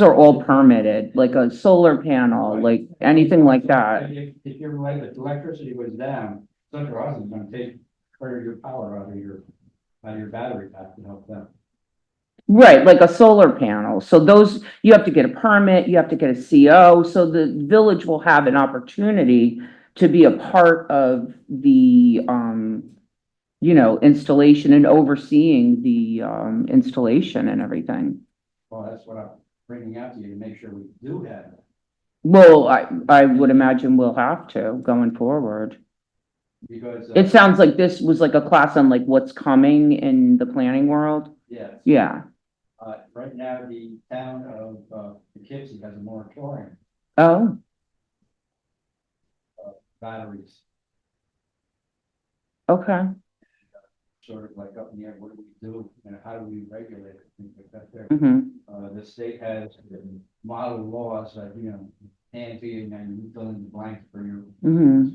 are all permitted, like a solar panel, like anything like that. If your electricity goes down, Central Hudson's gonna take part of your power out of your battery pack to help them. Right, like a solar panel. So those, you have to get a permit, you have to get a CO, so the village will have an opportunity to be a part of the, installation and overseeing the, installation and everything. Well, that's what I'm bringing out to you to make sure we do have it. Well, I would imagine we'll have to going forward. Because. It sounds like this was like a class on like what's coming in the planning world. Yes. Yeah. Right now, the town of Poughkeepsie has a moratorium Oh, of batteries, okay. sort of like up in the air, what do we do and how do we regulate it, things like that there. Hmm. The state has model laws that, hand to you and you fill in the blanks for your. Hmm.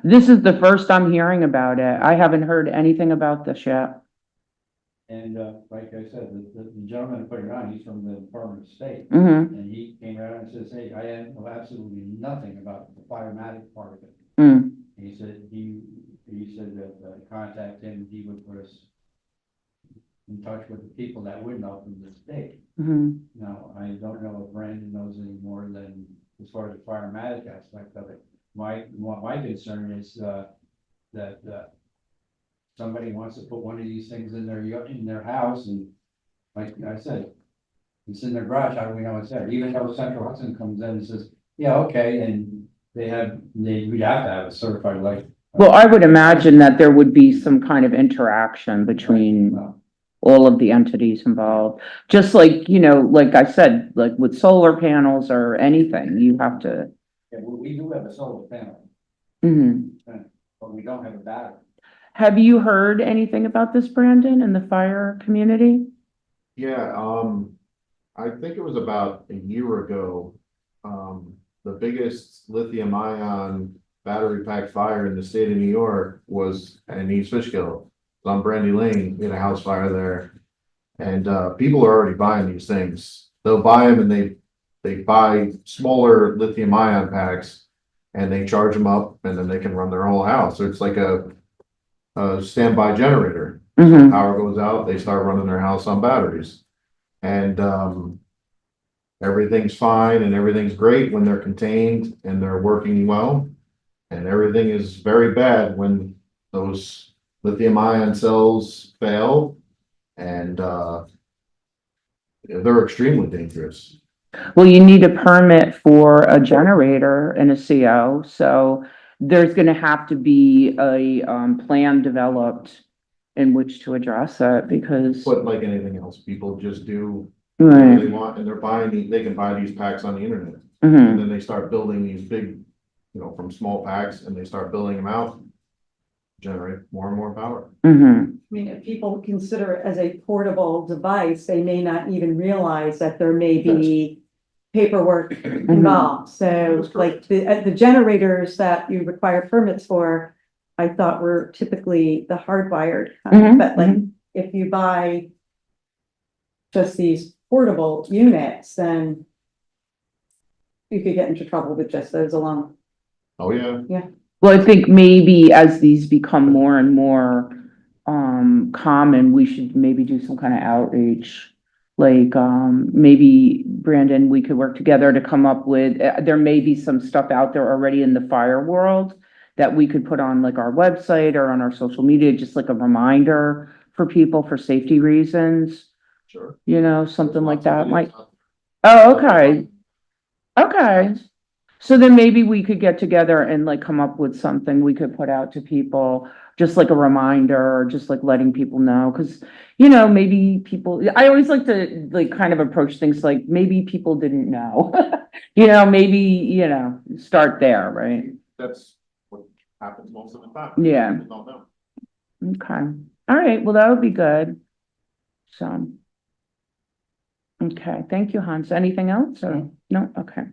This is the first I'm hearing about it. I haven't heard anything about this yet. And, like I said, the gentleman who put it on, he's from the Department of State. Hmm. And he came around and says, hey, I know absolutely nothing about the firematic part of it. Mm. He said that contact him, he would put us in touch with the people that would know from the state. Mhm. Now, I don't know if Brandon knows any more than as far as the firematic aspect of it. My concern is, that, somebody wants to put one of these things in their house and like I said, it's in their garage, how do we know it's there? Even though Central Hudson comes in and says, yeah, okay, and we'd have to have a certified light. Well, I would imagine that there would be some kind of interaction between Well, all of the entities involved. Just like, like I said, like with solar panels or anything, you have to. yeah, we do have a solar panel, Mhm. but we don't have a battery. Have you heard anything about this, Brandon, in the fire community? Yeah, I think it was about a year ago. The biggest lithium ion battery pack fire in the state of New York was in East Fishkill. On Brandy Lane, we had a house fire there. And people are already buying these things. They'll buy them and they buy smaller lithium ion packs and they charge them up and then they can run their whole house. So it's like a standby generator. Mhm. Power goes out, they start running their house on batteries. And everything's fine and everything's great when they're contained and they're working well. And everything is very bad when those lithium ion cells fail and they're extremely dangerous. Well, you need a permit for a generator and a CO, so there's gonna have to be a, plan developed in which to address it because. But like anything else, people just do whatever Right. they want and they're buying, they can buy these packs on the internet. Mhm. And then they start building these big, from small packs and they start building them out. Generate more and more power. Mhm. I mean, if people consider it as a portable device, they may not even realize that there may be paperwork involved. So That's like correct. the generators that you require permits for, I thought were typically the hardwired kind, Mhm, but like if you buy just these portable units, then you could get into trouble with just those alone. Oh, yeah. Well, I think maybe as these become more and more common, we should maybe do some kind of outreach. Like, maybe Brandon, we could work together to come up with, there may be some stuff out there already in the fire world that we could put on like our website or on our social media, just like a reminder for people for safety reasons, Sure. something like There's that lots might. of videos out Oh, there. okay. Okay. So then maybe we could get together and like come up with something we could put out to people, just like a reminder, or just like letting people know, because, maybe people, I always like to like kind of approach things like maybe people didn't know. Maybe, start there, right? That's what happens most of the time. Yeah. People don't know. Okay. All right. Well, that would be good. So. Okay. Thank you, Hans. Anything else or no? Okay.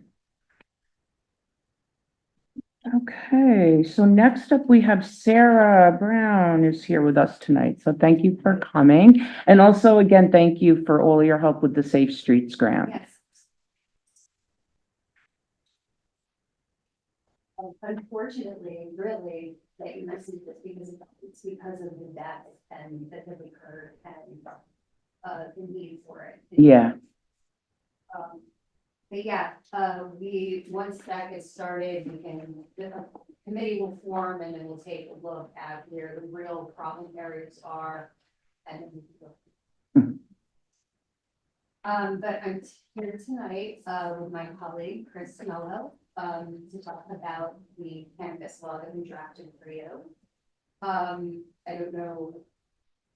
Okay, so next up we have Sarah Brown is here with us tonight. So thank you for coming. And also again, thank you for all your help with the Safe Streets grant. Yes. Unfortunately, really, that you received this it's because of the death and that have occurred and the need for it. Yeah. But yeah, once that gets started, the committee will form and then we'll take a look at where the real problem areas are. And then we can go. But I'm here tonight, with my colleague, Chris Mello, to talk about the cannabis law that we drafted for you. I don't know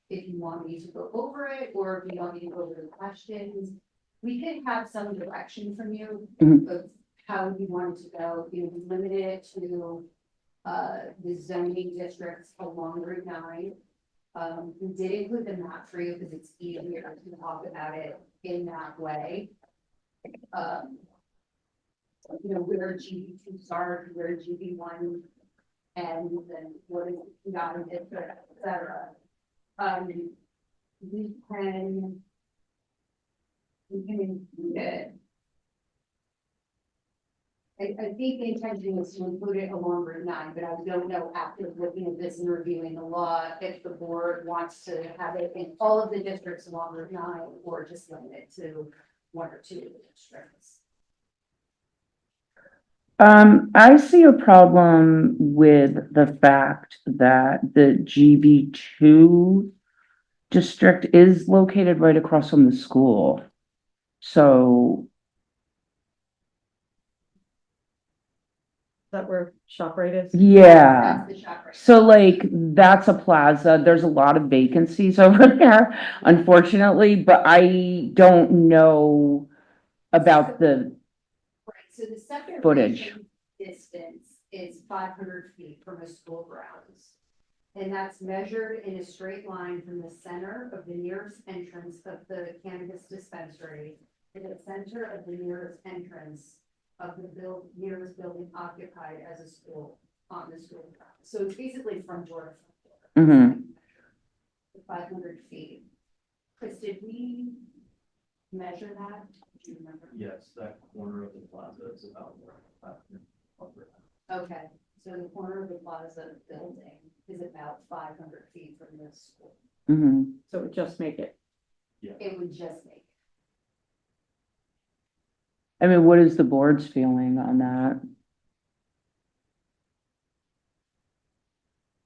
if you want me to go over it or if you want me to go over the questions. We can have some direction from you of how you want it to go. We limited it to the zoning districts along Route 9. We did include the map for you because it's easier to talk about it in that way. Where GB2 are, where GB1 and then what is not a district, et cetera. We can include it. I think the intention was to include it along Route 9, but I don't know after looking at this and reviewing the law, if the board wants to have it in all of the districts along Route 9, or just limit it to one or two of the districts. I see a problem with the fact that the GB2 district is located right across from the school. So, Is that where ShopRite is? yeah. That's the shop right. So like, that's a plaza. There's a lot of vacancies over there, unfortunately, but I don't know about the, Right, so the Footage. separation distance is 500 feet from a school grounds. And that's measured in a straight line from the center of the nearest entrance of the cannabis dispensary to the center of the nearest entrance of the nearest building occupied as a school on the school grounds. So it's basically from door to front door. Mhm. 500 feet. Chris, did we measure that? Do you remember? Yes, that corner of the plaza is about where. Okay, so the corner of the plaza building is about 500 feet from the school. mhm. So it would just make it. It would just make. I mean, what is the board's feeling on that?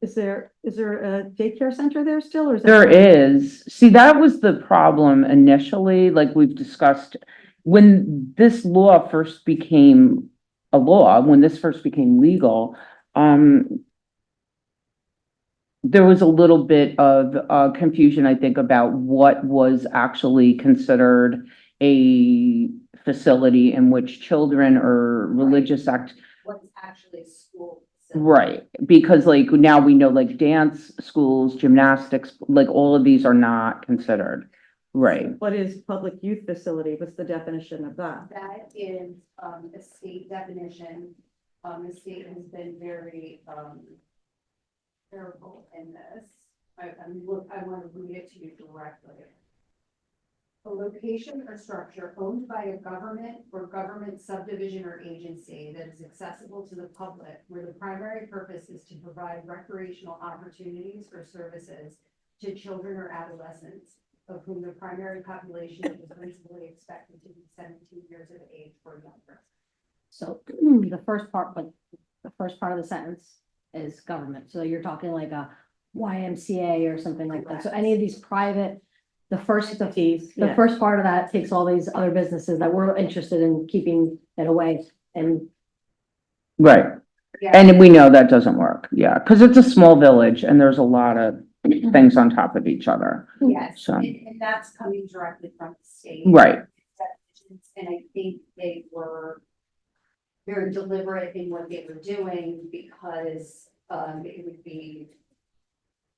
Is there a daycare center there still, or is that? There is. See, that was the problem initially, like we've discussed. When this law first became a law, when this first became legal, there was a little bit of confusion, I think, about what was actually considered a facility in which children or religious What's actually a school facility. right, because like now we know like dance schools, gymnastics, like all of these are not considered. Right, What is public youth facility? What's the definition of that? That is a state definition. The state has been very careful in this. I want to read it to you directly. A location or structure owned by a government or government subdivision or agency that is accessible to the public, where the primary purpose is to provide recreational opportunities or services to children or adolescents, of whom the primary population is reasonably expected to be 17 years of age or younger. So the first part, like, the first part of the sentence is government. So you're talking like a YMCA or something like that. So any of these private, the first part of that takes all these other businesses that we're interested in keeping it away. And right. Yeah. And we know that doesn't work, yeah, because it's a small village and there's a lot of things on top of each other. Yes, So- and that's coming directly from the state. Right, And I think they were very deliberate in what they were doing because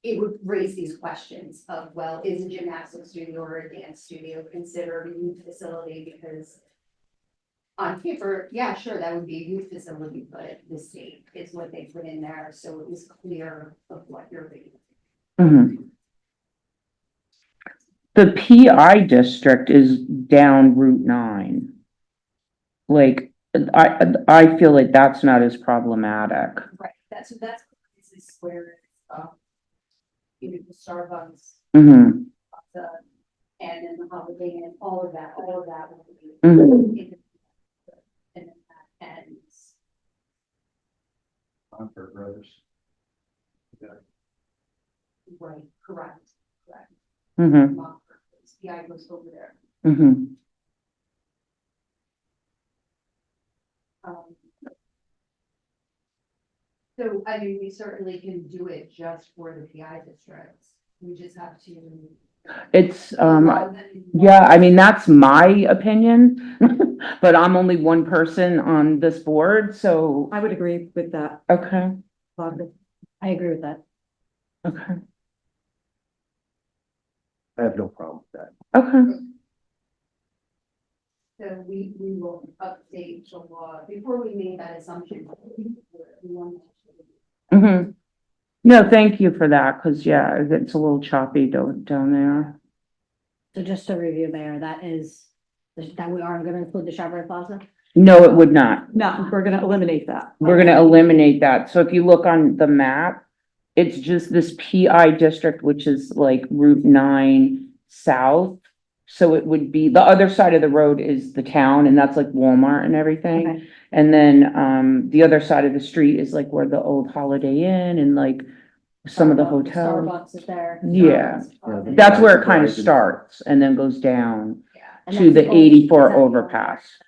it would raise these questions of, well, is a gymnastics studio or a dance studio considered a youth facility? Because on paper, yeah, sure, that would be a youth facility, but the state is what they put in there, so it was clear of what you're reading. mhm. The PI district is down Route 9. Like, I feel like that's not as problematic. Right, that's this is where, you know, the Starbucks, Mm-hmm, and then the Holiday Inn, all of that will be. Mhm. And then that ends. Concord Brothers. Right, correct. mm-hmm, Yeah, I goes over there. mm-hmm. Um, So, I mean, we certainly can do it just for the PI districts. We just have to. It's, allow them in- yeah, I mean, that's my opinion, but I'm only one person on this board, so, I would agree with that. okay, Barbara. I agree with that. okay, I have no problem with that. okay. So we will update the law before we made that assumption. We want to- Mm-hmm. No, thank you for that, because, yeah, it's a little choppy down there. So just to review, Mayor, that is, that we are gonna include the ShopRite Plaza? No, it would not. No, we're gonna eliminate that. We're gonna eliminate that. So if you look on the map, it's just this PI district, which is like Route 9 south. So it would be, the other side of the road is the town, and that's like Walmart and everything. Okay. And then, the other side of the street is like where the old Holiday Inn and like some of the hotels. Starbucks is there. Yeah. Yeah. That's where it kind of starts and then goes down Yeah. And to that's the only- 84 is that the only overpass.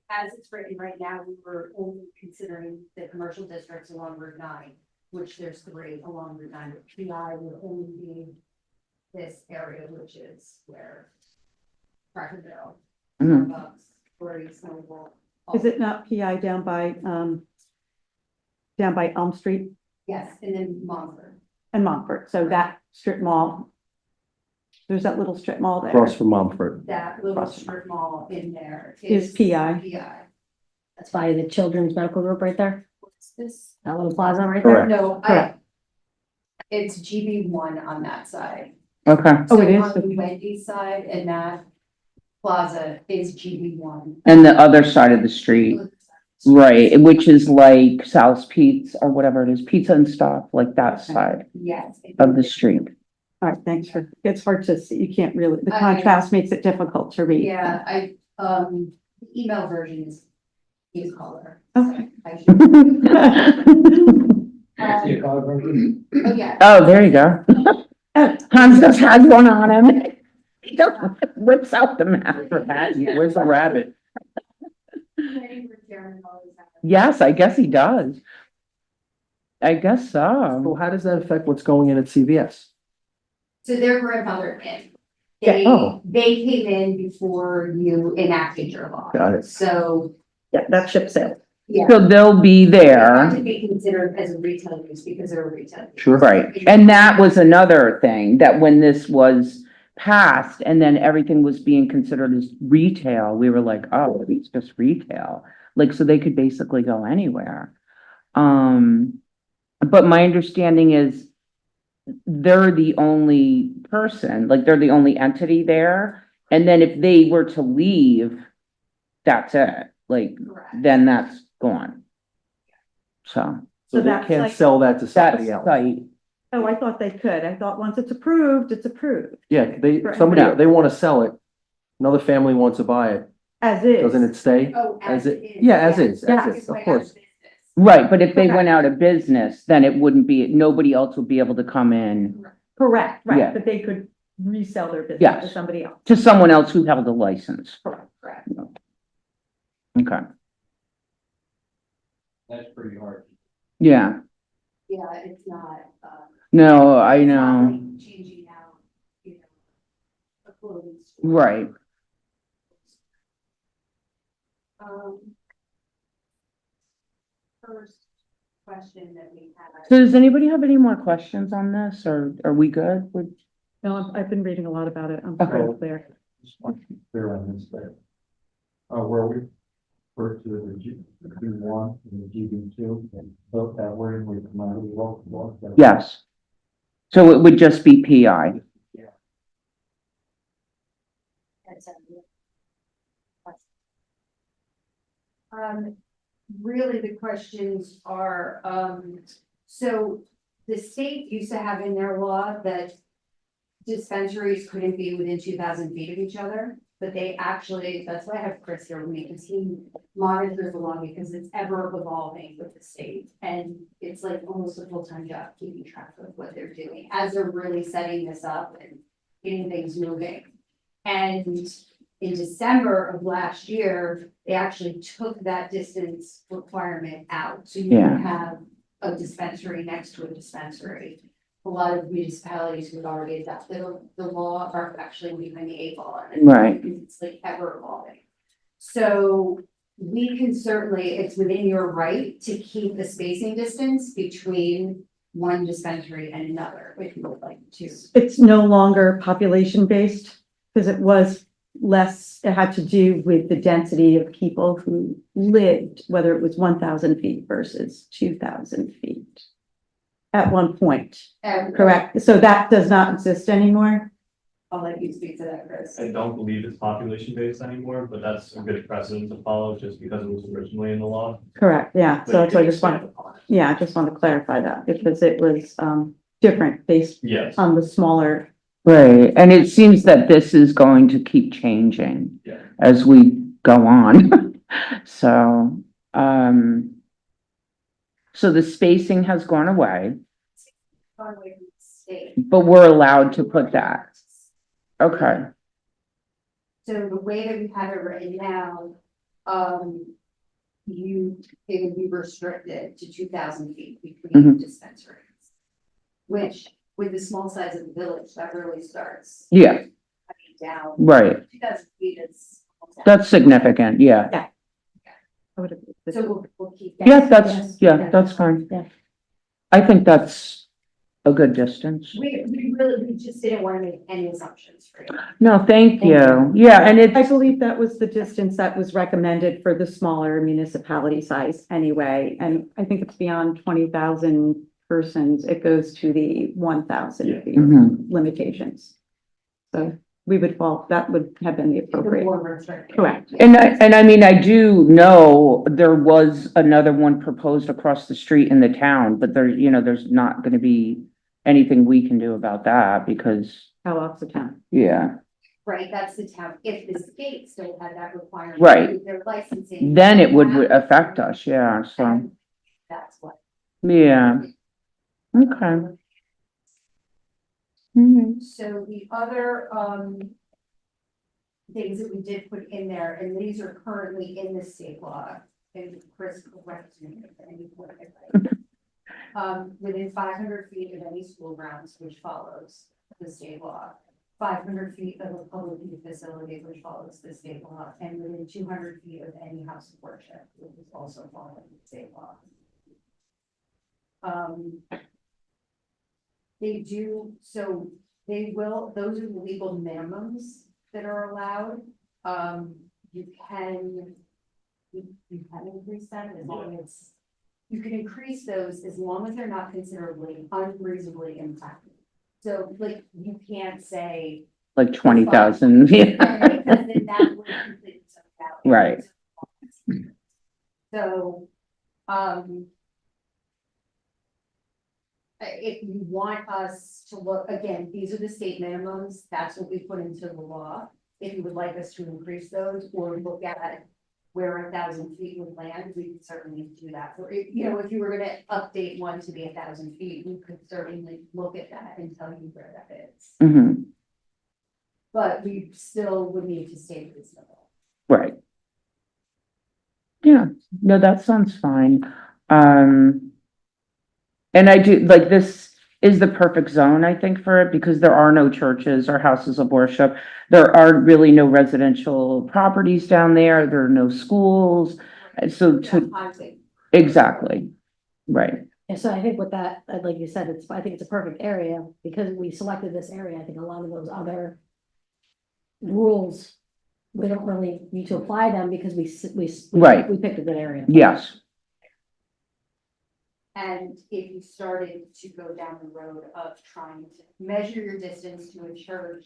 As it's written right now, we were only considering the commercial districts along Route 9, which there's 3 along Route 9, but PI would only be this area, which is where Cracker Barrel, Mhm. Starbucks, Brewery's, Snowball. Is it not PI down by Elm Street Yes, and then Montford. and Montfort? So that strip mall, there's that little strip mall there. Across from Mumford. That little Awesome. strip mall in there Is PI. PI. That's by the Children's Medical Group right there, What's this? that little plaza right there. Correct. No, Correct. it's GB1 on that side. Okay. Oh, it So is? on the Wendy's side, and that plaza is GB1. And the other side of the street, right, which is like Sal's Pizza or whatever it is, pizza and stuff, like that Okay. side Yes. of the street. All right, thanks for, it's hard to see, you can't really, the I- contrast makes it difficult to read. Yeah, the email version is color. Okay. I should- See a color version? Oh, yeah. Oh, there you go. Hans just has one on him. He just whips out the map for that. Where's the rabbit? Yes, I guess he does. I guess So so. how does that affect what's going in at CVS? So their grandfather in. Yeah, They, oh. they came in before you enacted your law. Got it. So, Yeah, that ship sailed. yeah. So they'll be They have there. to be considered as a retail use because they're a retail. use. Sure. Right, and that was another thing, that when this was passed and then everything was being considered as retail, we were like, oh, it's just retail. Like, so they could basically go anywhere. But my understanding is they're the only person, like they're the only entity there. And then if they were to leave, that's it, like, Correct. then that's gone. So, So they that's can't like- sell that to that's somebody else. tight. Oh, I thought they could. I thought once it's approved, it's approved, Yeah, Right. somebody, No. they want to sell it. Another family wants to buy it. as is. Doesn't it stay? Oh, As it, is. yeah, as is, Yeah. as is, of course. Right, but if they Okay. went out of business, then it wouldn't be, nobody else would be able to come in Correct, Yeah. right, but they could resell their business to Yes. somebody else. to someone else who held a license. Correct. Okay, That's pretty hard. yeah, Yeah, it's not, no, I it's not know, like changing out, you know, a clothing store. right. First question that we had. So does anybody have any more questions on this, or are we good with? No, I've been reading a lot about it. I'm Okay. very clear. Just want to be clear on this thing. Where we refer to the G1 and the GB2, both that word we come out of the local law. Yes. So it would just be PI. That's it. Really, the questions are, so the state used to have in their law that dispensaries couldn't be within 2,000 feet of each other, but they actually, that's why I have Chris here with me, because he monitors the law because it's ever evolving with the state. And it's like almost a full-time job keeping track of what they're doing as they're really setting this up and getting things moving. And in December of last year, they actually took that distance requirement out. So you Yeah. would have a dispensary next to a dispensary. A lot of municipalities who had already adopted the law are actually behind the 8 ball. on it. Right. Because it's like ever evolving. So we can certainly, it's within your right to keep the spacing distance between one dispensary and another, if you would like to. It's no longer population based, because it was less, it had to do with the density of people who lived, whether it was 1,000 feet versus 2,000 feet. At one point, correct? So that does not exist anymore? I'll let you speak to that, Chris. I don't believe it's population based anymore, but that's a good precedent to follow just because it was originally in the law. Correct, yeah, But so you that's why I can just want, expand upon it. yeah, I just want to clarify that, because it was, different based Yes, on the smaller. Right, and it seems that this is going to keep changing yeah. as we go on. So, so the spacing has gone away, Gone away from the state. but we're allowed to put that. Okay, So the way that we have it written now, it would be restricted to 2,000 feet between dispensaries. Which, with the small size of the village, that really starts yeah, cutting down. right. 2,000 feet is. That's significant, yeah. So we'll keep. that. Yeah, that's fine. Yeah. I think that's a good distance. We just didn't want to make any assumptions for you. No, thank Thank you. Yeah, and I it's, believe that was the distance that was recommended for the smaller municipality size anyway, and I think it's beyond 20,000 persons, it goes to the 1,000 Yeah. feet Mhm. limitations. So we would fall, that would have been the The appropriate, more restricted. correct. and I mean, I do know there was another one proposed across the street in the town, but there's not gonna be anything we can do about that because, How else the town? yeah, Right, that's the town. If the state still had that requirement. Right. with their licensing. then it would affect us, yeah, so, And that's what. yeah. Okay. Mhm. So the other, things that we did put in there, and these are currently in the state law, and Chris corrects me if any point I write. Within 500 feet of any school grounds, which follows the state law, 500 feet of a public youth facility, which follows the state law, and within 200 feet of any house of worship, which is also following the state law. They do, so they will, those are the legal minimums that are allowed. You can increase them as long as, you can increase those as long as they're not considerably unreasonably impacted. So like, you can't say. Like 20,000, yeah. Because then that would completely suck out. Right. So, if you want us to look, again, these are the state minimums, that's what we put into the law. If you would like us to increase those or look at where 1,000 feet would land, we could certainly do that. Or if you were gonna update one to be 1,000 feet, we could certainly look at that and tell you where that is. Mm-hmm. But we still would need to stay reasonable. Right. Yeah, no, that sounds fine. And I do, like, this is the perfect zone, I think, for it, because there are no churches or houses of worship. There are really no residential properties down there. There are no schools. And so exactly, right, And so I think with that, like you said, I think it's a perfect area because we selected this area. I think a lot of those other rules, we don't really need to apply them because Right. we picked a good area. yes, And if you started to go down the road of trying to measure your distance to a church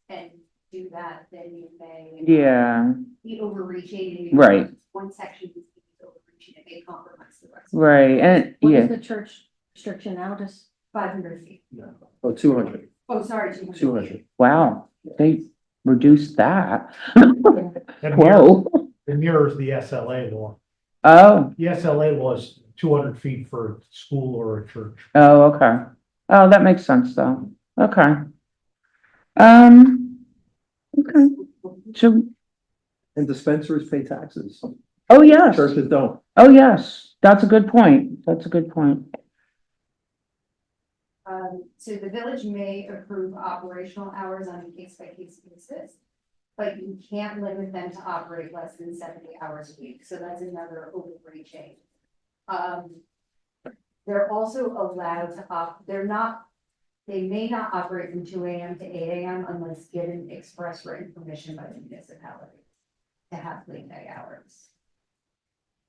and do that, then you may. yeah, Be overreaching. Right. One section is overreaching, it may compromise the rest. right, and, What is yeah, the church restriction now? Just 500 feet. Oh, 200, Oh, sorry, 200. 200. wow, they reduced that. It Whoa, mirrors the SLA law. oh, The SLA law is 200 feet for a school or a church. oh, okay. Oh, that makes sense, though. Okay. Okay, so, And dispensaries pay taxes. oh, yes. Churches don't. Oh, yes, that's a good point. That's a good point. So the village may approve operational hours on a case-by-case basis, but you can't limit them to operate less than 70 hours a week. So that's another overreaching. They're also allowed to they may not operate from 2 AM to 8 AM unless given express written permission by the municipality to have late night hours.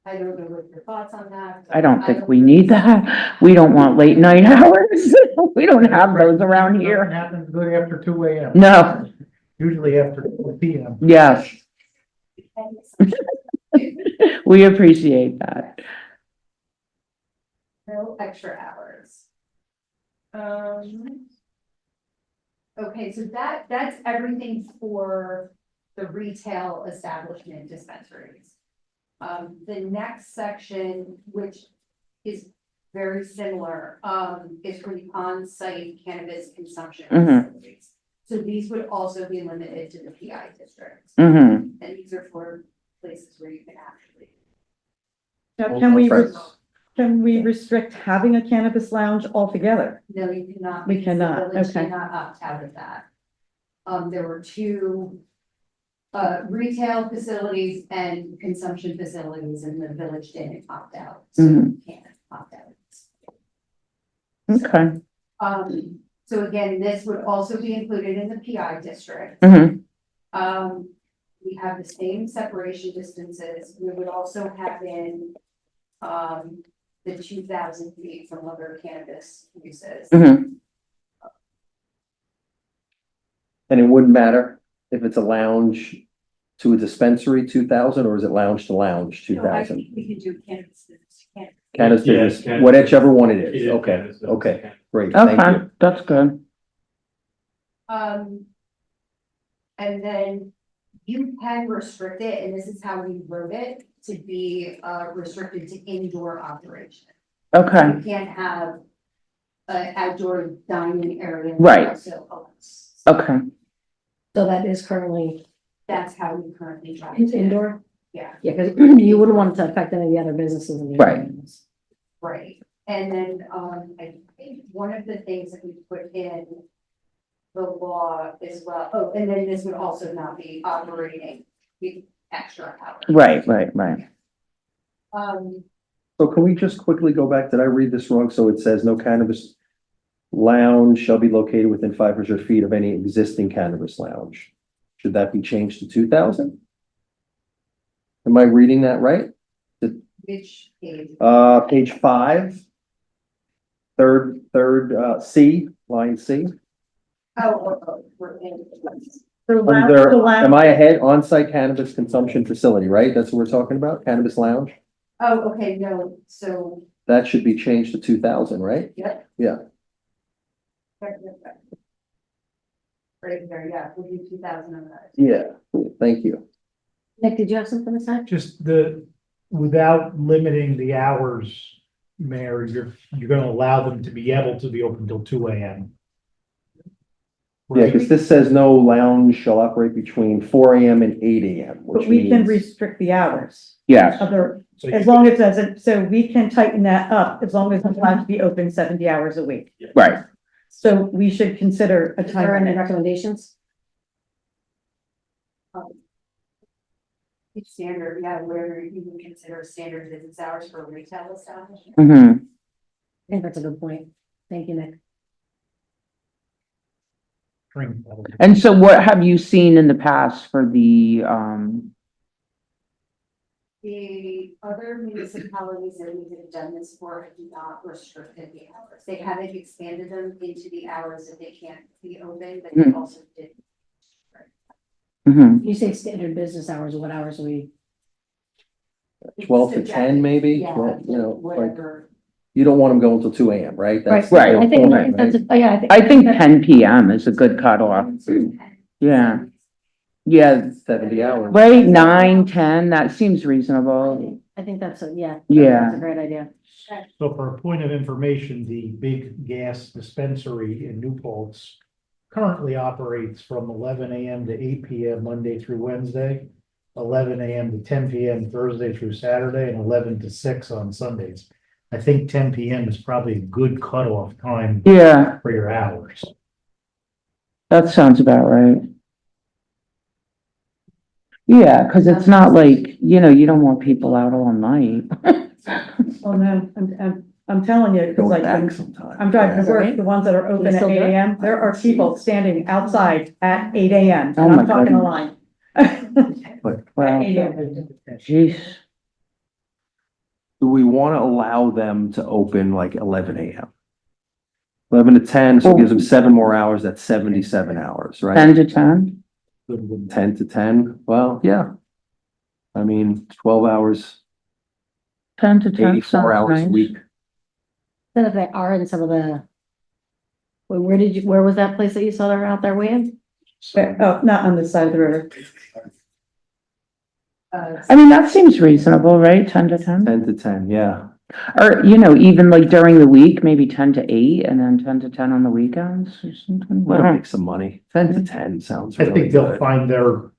I don't know what your thoughts on that. I don't think we need that. We don't want late night hours. We don't have those around Nothing here. happens good after 2 a.m. No, Usually after 4 p.m. yes, we appreciate that. No extra hours. Okay, so that's everything for the retail establishment dispensaries. The next section, which is very similar, is for the on-site cannabis consumption Mhm. facilities. So these would also be limited to the PI districts, Mm-hmm. and these are for places where you can actually. Now, Right. can we restrict having a cannabis lounge altogether? No, you cannot. We because the cannot, village okay. Cannot opt out of that. There were two retail facilities and consumption facilities, and the village didn't opt out, so you can't opt out. Okay. So again, this would also be included in the PI district. Mm-hmm. We have the same separation distances. We would also have in the 2,000 feet from other cannabis uses. Mm-hmm. And it wouldn't matter if it's a lounge to a dispensary, 2,000, or is it lounge to lounge, So I 2,000? think we could do cannabis. Cannabis Yeah, business, cannabis whichever one it It is. is Okay, cannabis business. okay, great, thank Okay, you. that's good. And then you can restrict it, and this is how we wrote it, to be restricted to indoor operation. Okay, You can't have an outdoor dining area. Right. So okay. So that is currently that's how we currently try. it's indoor? Yeah, Yeah, because you wouldn't want it to affect any of the other businesses in the Right. area. right. And then I think one of the things that we put in the law as well, oh, and then this would also not be operating the extra hours. Right. So can we just quickly go back? Did I read this wrong? So it says no cannabis lounge shall be located within 500 feet of any existing cannabis lounge. Should that be changed to 2,000? Am I reading that right? Which is, Page 5. Third, C, line C. we're in. Under, am I ahead? On-site cannabis consumption facility, right? That's what we're talking about, cannabis lounge? Oh, okay, no, so. That should be changed to 2,000, right? Yep. Yeah. Right there, yeah, we'll do 2,000 on that. Yeah, thank you. Nick, did you have something to say? Just without limiting the hours, Mayor, you're gonna allow them to be able to be open till 2 a.m. Yeah, because this says no lounge shall operate between 4 a.m. and 8 a.m., which But we can means, restrict the hours. Yes. Other, So as long as it doesn't, so we can tighten that up as long as it's allowed to be open 70 hours a week. Right. So we should consider a Is there any time. recommendations? It's standard, yeah, where you would consider standard business hours for a retail establishment. Mm-hmm. I think that's a good point. Thank you, Nick. And so what have you seen in the past for the, The other municipalities that we have done this for have not restricted the hours. They haven't expanded them into the hours that they can't be open, but they also did. mhm. You say standard business hours, what hours are we? 12 to 10 maybe, Yeah, 12, you know, like, whatever. you don't want them going till 2 a.m., right? That's the Right. whole I think, point, that's, right? yeah, I think 10 PM is a good cutoff. Yeah. Yeah, 70 hours. right, 9, 10, that seems reasonable. I think that's a, yeah. Yeah. That's a great idea. So for a point of information, the big gas dispensary in New Paltz currently operates from 11 a.m. to 8 p.m. Monday through Wednesday, 11 a.m. to 10 p.m. Thursday through Saturday, and 11 to 6 on Sundays. I think 10 p.m. is probably a good cutoff time Yeah, for your hours. that sounds about right. Yeah, because it's not like, you don't want people out all night. Oh, no, I'm telling you, because Going like, back when sometime. I'm driving to work, Right. the ones that are open They at still 8 do it? a.m., there are people standing outside at 8 a.m. Oh, and my I'm talking a goodness. line. But Wow, At 8 a.m. jeez. Do we want to allow them to open like 11 a.m.? 11 to 10, so it gives them 7 more hours, that's 77 hours, right? 10 to 10? 10 to 10, well, yeah. I mean, 12 hours, 10 to 10 84 sounds hours a nice. week. Then if they are in some of the. Where was that place that you saw they were out there waiting? Oh, not on this side of the river. I mean, that seems reasonable, right? 10 to 10? 10 to 10, yeah. Or, even like during the week, maybe 10 to 8 and then 10 to 10 on the weekends or something. Let them make some money. 10 to 10 sounds I really think they'll good. find their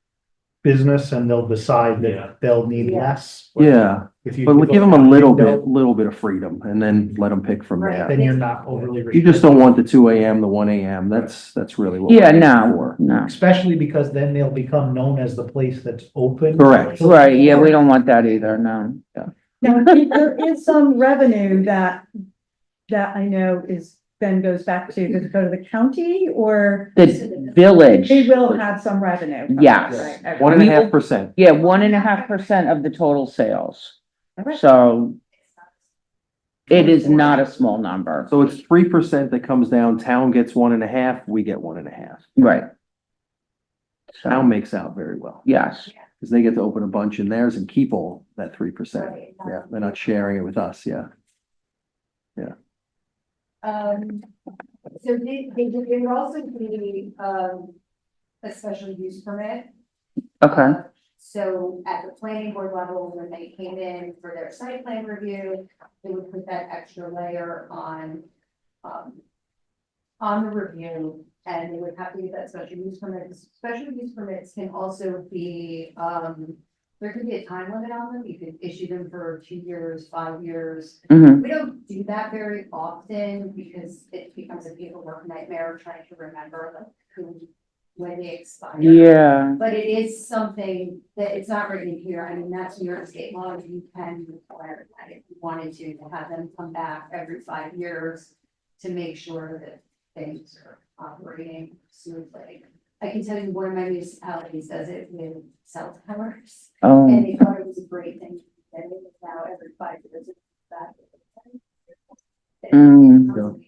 business and they'll decide Yeah. that they'll need Yeah. less. Yeah, If you but we give them a that little window, bit of freedom and then let them pick from there. Then you're not overly. You just don't want the 2 a.m., the 1 a.m. That's really what. Yeah, we're no, looking for. no. Especially because then they'll become known as the place that's open. Correct. Right, yeah, we don't want that either, no. Now, there is some revenue that I know then goes back to, does it go to the county or The village, they will have some revenue? yes. Right, okay. 1.5%. Yeah, 1.5% of the total sales. Okay. So it is not a small number. So it's 3% that comes down, town gets 1.5, we get 1.5. Right. Town So, makes out very well, yes. because they get to open a bunch in theirs and keep all that 3%. Yeah, they're not sharing it with us, yeah. So they were also doing, a special use permit. Okay, So at the planning board level, when they came in for their site plan review, they would put that extra layer on the review, and they would have to get that special use permit. Special use permits can also be, there could be a time limit on them. You could issue them for 2 years, 5 years. hmm We don't do that very often because it becomes a paperwork nightmare trying to remember when they expire. yeah, But it is something that it's not written here. I mean, that's New York State law. You can require that if you wanted to have them come back every 5 years to make sure that things are operating smoothly. I can tell you one of my municipalities does it with cell towers, and oh, they thought it was a great thing. And it is now every 5 years. It's back. Mm.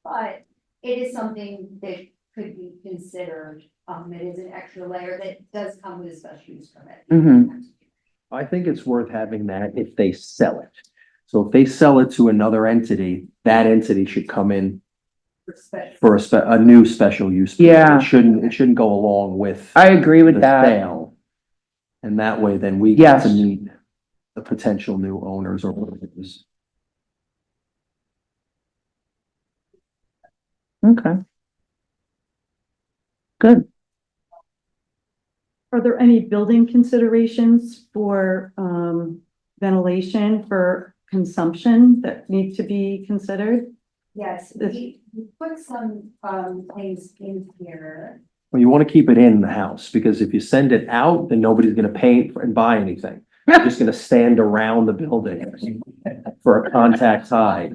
But it is something that could be considered. It is an extra layer that does come with a special use permit. Mhm. I think it's worth having that if they sell it. So if they sell it to another entity, that entity should come in for a new special use. permit. Yeah. It shouldn't go along with I agree with the that. sale. And that way, then we get to Yes. meet the potential new owners or owners. Okay. Good. Are there any building considerations for ventilation for consumption that need to be considered? Yes, we put some, things in here. Well, you want to keep it in the house, because if you send it out, then nobody's gonna pay and buy anything. They're just gonna stand around the building for a contact high.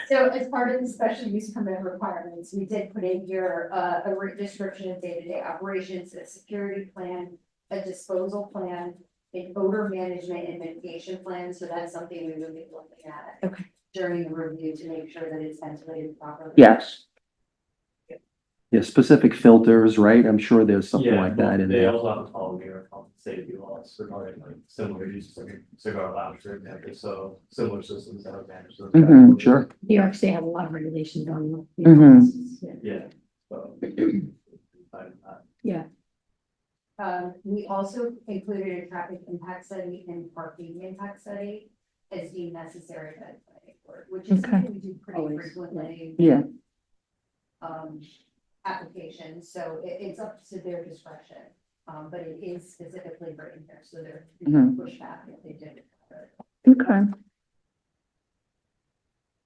So as part of the special use permit requirements, we did put in here, a written description of day-to-day operations, a security plan, a disposal plan, an odor management and mitigation plan, so that's something we will be looking at. Okay. During the review to make sure that it's ventilated properly. Yes. Yeah, specific filters, right? I'm sure there's something Yeah, like that in they there. also have to follow New York health and safety laws regarding like similar uses, like cigar lounge, for example, so similar systems that have managed those. Mhm. Sure. New York State has a lot of regulations on. Mhm. Yeah. So. We also included a traffic impact study and parking impact study as deemed necessary by the planning board, which is Okay. something we do pretty Always, frequently. Yeah. Applications, so it's up to their discretion, but it is specifically written here, so they're Mhm. pushback if they did. Okay.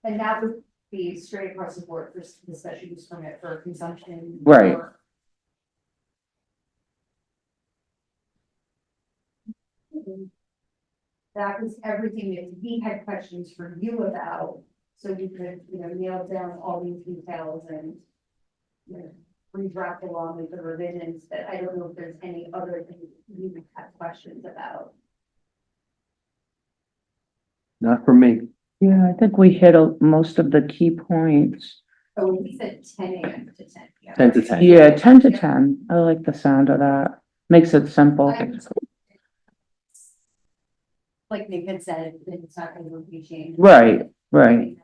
And that would be straight across the board for the special use permit for consumption. Right. or- That was everything that we had questions for you about, so we could, nail down all these details and redraft along with the revisions, but I don't know if there's any other things you would have questions about. Not for me. Yeah, I think we hit most of the key points. Oh, we said 10 a.m. to 10 p.m. 10 to 10. Yeah, 10 to 10. I like the sound of that. Makes it simple. Like Nick had said, it's not gonna be changed. Right, right.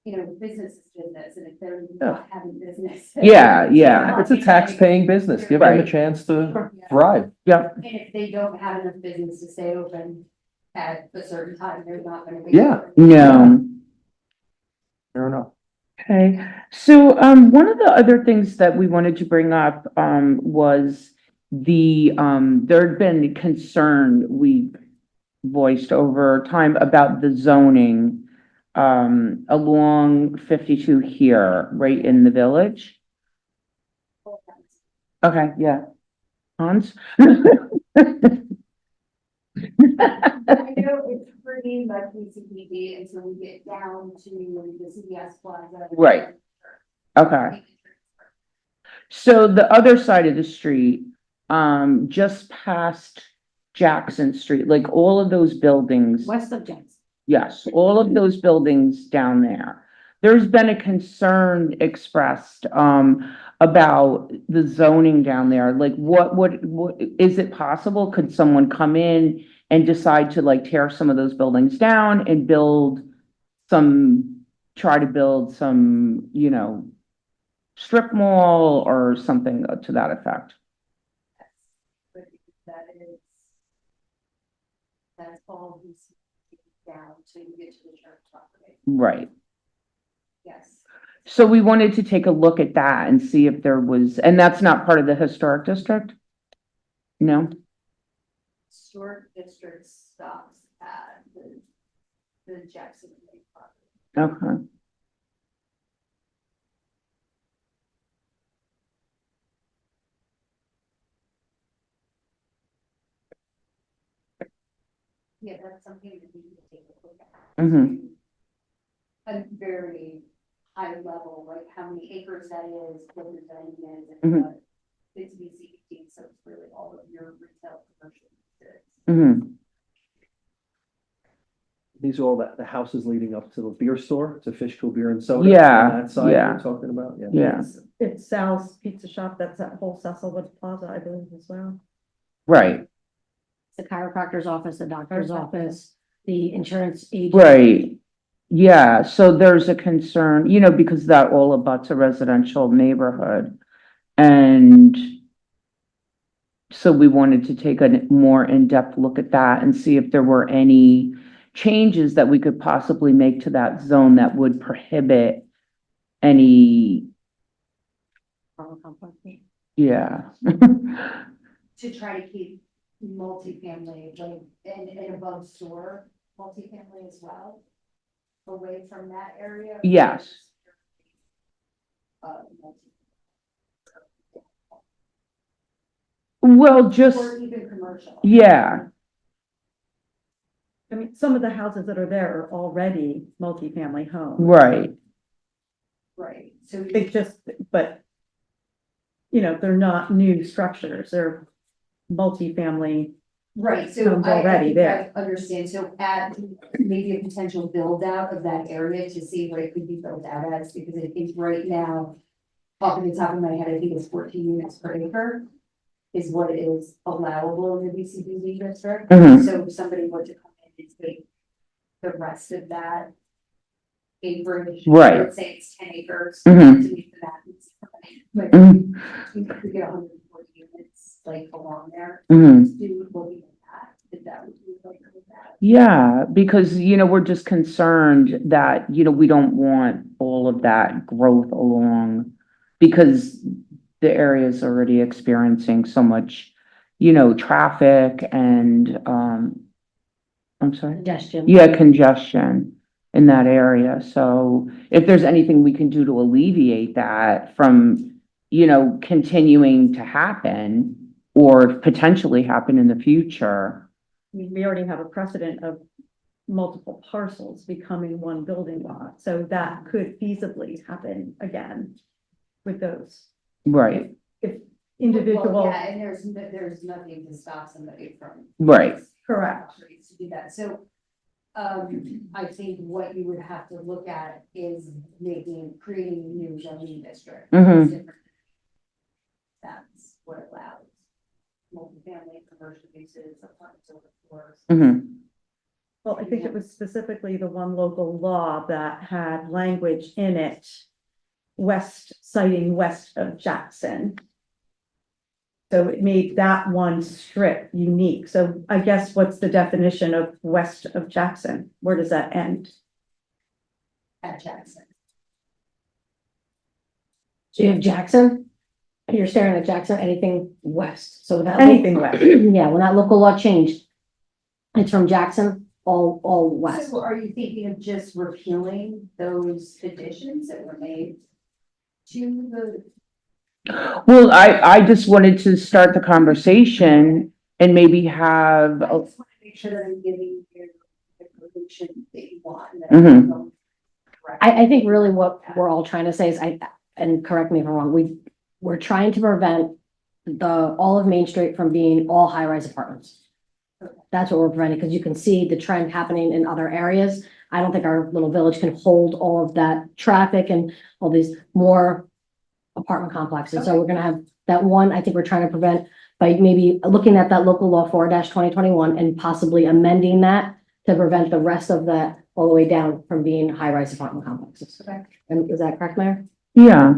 You know, business is business, and if they're not having business. Yeah, yeah. It's a tax-paying business. Give them a Right. chance to Yeah. thrive. Yeah, And if they don't have enough business to stay open at a certain time, they're not gonna be. Yeah. open. no. Fair enough. Okay, so, one of the other things that we wanted to bring up, was there had been concern we voiced over time about the zoning, along 52 here, right in the village. Okay, yeah. Hans? I know it's pretty much CBD until we get down to the CVS Plaza. Right. Okay. So the other side of the street, just past Jackson Street, like all of those buildings. West of Jackson. Yes, all of those buildings down there. There's been a concern expressed, about the zoning down there. Like, what, is it possible? Could someone come in and decide to like tear some of those buildings down and try to build some, strip mall or something to that effect? That's all we see down till you get to the church property. Right. Yes. So we wanted to take a look at that and see if there was, and that's not part of the historic district? No? Historic district stops at the Jackson Lake property. Okay. Yeah, that's something that we need to take a look at. Mhm. A very high level, like how many acres that is, what the zoning is, and Mhm. what it's BCD, so it's really all of your retail commercial districts. Mm-hmm. These are all the houses leading up to the beer store, to Fishkill Beer and Soda. Yeah, On that side yeah. you're talking about, yeah. Yeah, It's Sal's Pizza Shop, that's that whole Cecilwood Plaza, I believe, as well. right, The chiropractor's office, the doctor's office, the insurance agent. right. Yeah, so there's a concern, because that all abuts a residential neighborhood. And so we wanted to take a more in-depth look at that and see if there were any changes that we could possibly make to that zone that would prohibit any, yeah. To try to keep multifamily, like, and above store multifamily as well, away from that area. Yes. Well, just, Or even commercial. yeah, I mean, some of the houses that are there are already multifamily homes. right, Right, so. It's just, but, they're not new structures, they're multifamily. Right, so Homes I already think there. I understand, so add maybe a potential build out of that area to see what it could be built out as, because I think right now, off the top of my head, I think it's 14 units per acre is what is allowable in the BCBD district. Mhm. So if somebody were to come in and take the rest of that acreage. Right. Let's say it's 10 acres. Mhm. To meet the map. Like, Mhm. you could get 140 units like along there. Mhm. Do looking at that, if that would be like that. Yeah, because, we're just concerned that, we don't want all of that growth along because the area is already experiencing so much, traffic and, I'm sorry? Congestion. Yeah, congestion in that area. So if there's anything we can do to alleviate that from, continuing to happen or potentially happen in the future. I mean, we already have a precedent of multiple parcels becoming one building lot, so that could feasibly happen again with those. Right, If individual. Well, yeah, and there's nothing to stop somebody from. right. Correct. To do that, so I think what you would have to look at is creating a new zoning district. Mhm. That's what allows multifamily, commercial uses, apartments over floors. Mhm. Well, I think it was specifically the one local law that had language in it, citing west of Jackson. So it made that one strip unique. So I guess what's the definition of west of Jackson? Where does that end? At Jackson. So you have Jackson, you're staring at Jackson, anything west, so that. Anything west. Yeah, when that local law changed, it's from Jackson, all west. So are you thinking of just repealing those additions that were made to the? Well, I just wanted to start the conversation and maybe have, I just want to make sure that I'm giving you the solution that you want. And that Mhm. I'm going correct. I think really what we're all trying to say is, and correct me if I'm wrong, we're trying to prevent all of Main Street from being all high-rise apartments. That's what we're preventing, because you can see the trend happening in other areas. I don't think our little village can hold all of that traffic and all these more apartment complexes. So we're gonna have that one, I think we're trying to prevent by maybe looking at that local law 4-2021 and possibly amending that to prevent the rest of that all the way down from being high-rise apartment complexes. Correct. And is that correct, Mayor? yeah.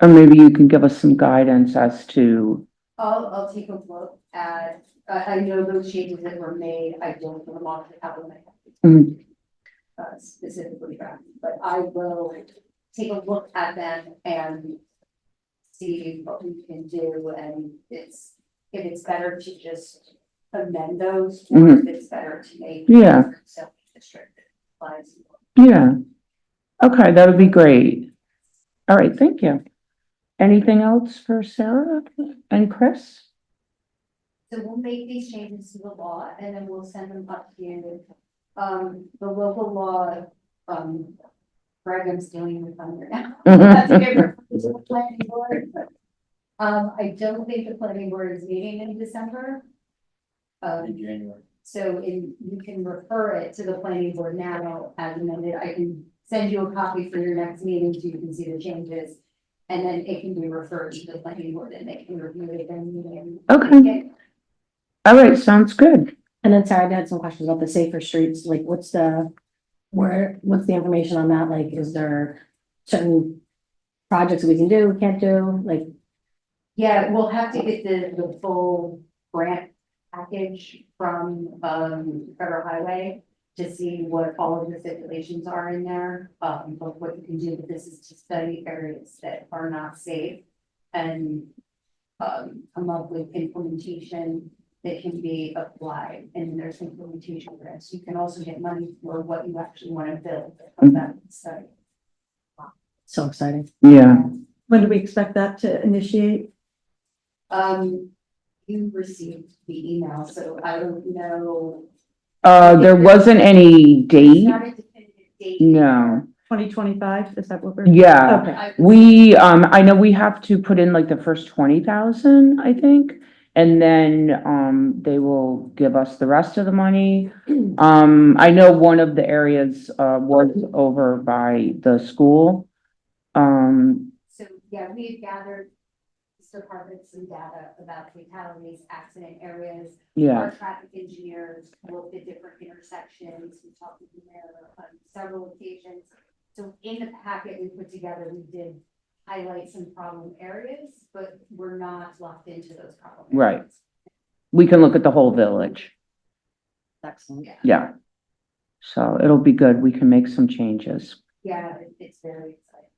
Or maybe you can give us some guidance as to, I'll take a look at, I know those changes that were made, I don't know them off the top of my head. Mhm. Specifically, but I will take a look at them and see what we can do, and if it's better to just amend those, or if it's better to make. Yeah. So district applies. yeah. Okay, that would be great. All right, thank you. Anything else for Sarah and Chris? So we'll make these changes to the law and then we'll send them up to you. The local law, Greg, I'm stealing your thunder now. That's a good reference to the planning board. I don't think the planning board is meeting in December. In January. So you can refer it to the planning board now as amended. I can send you a copy for your next meeting so you can see the changes. And then it can be referred to the planning board and they can review it then. Okay. All right, sounds good. And then Sarah, I had some questions about the safer streets, like what's the information on that? Like, is there certain projects we can do, can't do, like? Yeah, we'll have to get the full grant package from, Federal Highway to see what all of the stipulations are in there, but what you can do with this is to study areas that are not safe and, come up with implementation that can be applied, and there's implementation grants. You can also get money for what you actually want to build from that study. So exciting. Yeah. When do we expect that to initiate? You received the email, so I don't know. There wasn't any It's date. not a definitive date. No. 2025, is that what we're? Yeah. Okay. We, I know we have to put in like the first 20,000, I think. And then, they will give us the rest of the money. I know one of the areas, was over by the school. So, yeah, we had gathered this department some data about fatalities, accident areas. Yeah. Our traffic engineers looked at different intersections. We talked with the mayor on several occasions. So in the packet we put together, we did highlight some problem areas, but we're not locked into those problem Right. areas. We can look at the whole village. Excellent. Yeah. So it'll be good. We can make some changes. Yeah, it's very exciting.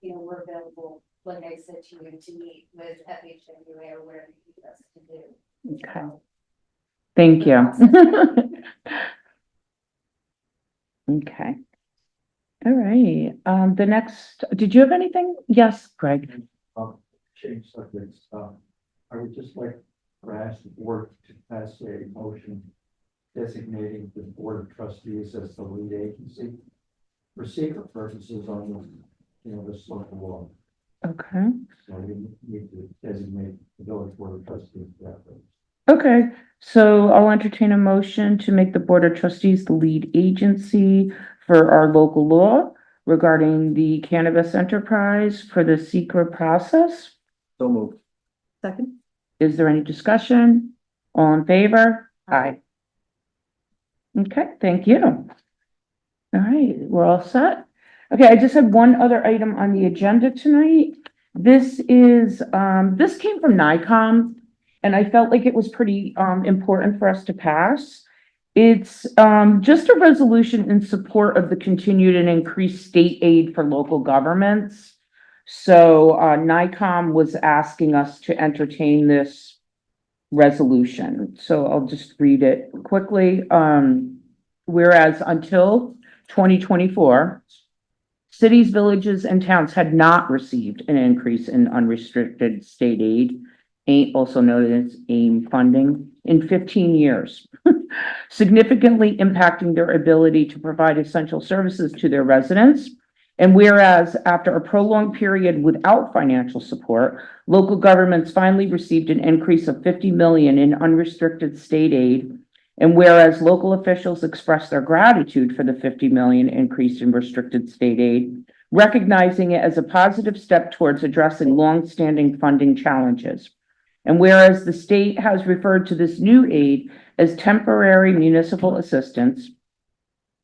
You know, we're available, like I said to you, to meet with FHWA or whatever you need us to do. Okay. Thank you. Okay. All right. The next, did you have anything? Yes, Greg. Change subjects, I would just like to ask the board to pass a motion designating the board of trustees as the lead agency for secret purposes on this local law. Okay. So we need to designate the village board of trustees for that purpose. Okay, so I'll entertain a motion to make the Board of Trustees the lead agency for our local law regarding the cannabis enterprise for the secret process. So moved. Second? Is there any discussion? All in favor? Aye. Okay, thank you. All right, we're all set. Okay, I just had one other item on the agenda tonight. This came from NICOM, and I felt like it was pretty, important for us to pass. It's, just a resolution in support of the continued and increased state aid for local governments. So, NICOM was asking us to entertain this resolution, so I'll just read it quickly. Whereas until 2024, cities, villages, and towns had not received an increase in unrestricted state aid, also known as AIM funding, in 15 years, significantly impacting their ability to provide essential services to their residents. And whereas after a prolonged period without financial support, local governments finally received an increase of 50 million in unrestricted state aid. And whereas local officials expressed their gratitude for the 50 million increase in restricted state aid, recognizing it as a positive step towards addressing longstanding funding challenges. And whereas the state has referred to this new aid as temporary municipal assistance,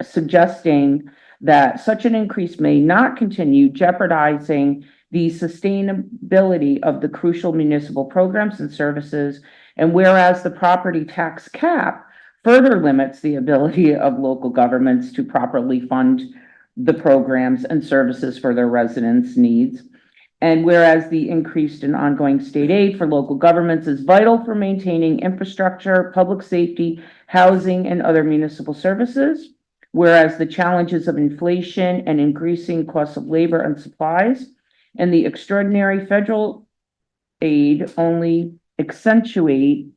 suggesting that such an increase may not continue jeopardizing the sustainability of the crucial municipal programs and services. And whereas the property tax cap further limits the ability of local governments to properly fund the programs and services for their residents' needs. And whereas the increased and ongoing state aid for local governments is vital for maintaining infrastructure, public safety, housing, and other municipal services. Whereas the challenges of inflation and increasing costs of labor and supplies and the extraordinary federal aid only accentuate,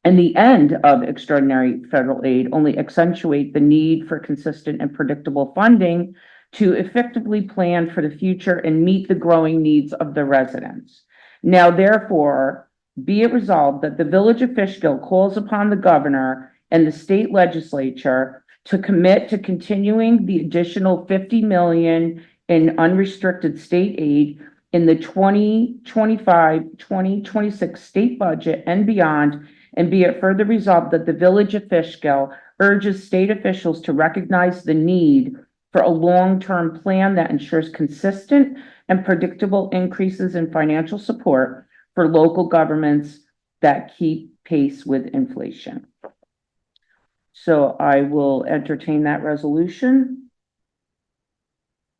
and the end of extraordinary federal aid only accentuate the need for consistent and predictable funding to effectively plan for the future and meet the growing needs of the residents. Now, therefore, be it resolved that the Village of Fishkill calls upon the governor and the state legislature to commit to continuing the additional 50 million in unrestricted state aid in the 2025-2026 state budget and beyond, and be it further resolved that the Village of Fishkill urges state officials to recognize the need for a long-term plan that ensures consistent and predictable increases in financial support for local governments that keep pace with inflation. So I will entertain that resolution.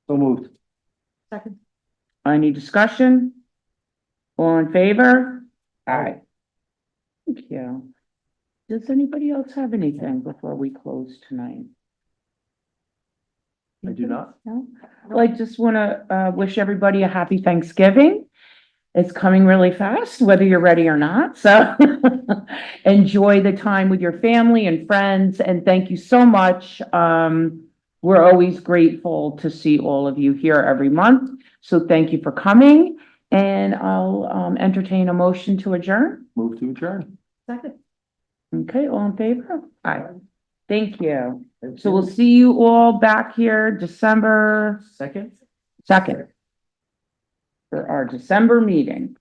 So moved. Second? Any discussion? All in favor? Aye. Thank you. Does anybody else have anything before we close tonight? I do not. No? Well, I just want to wish everybody a happy Thanksgiving. It's coming really fast, whether you're ready or not. So enjoy the time with your family and friends, and thank you so much. We're always grateful to see all of you here every month. So thank you for coming, and I'll entertain a motion to adjourn. Move to adjourn. Second. Okay, all in favor? Aye. Thank you. So we'll see you all back here December 2nd for our December meeting.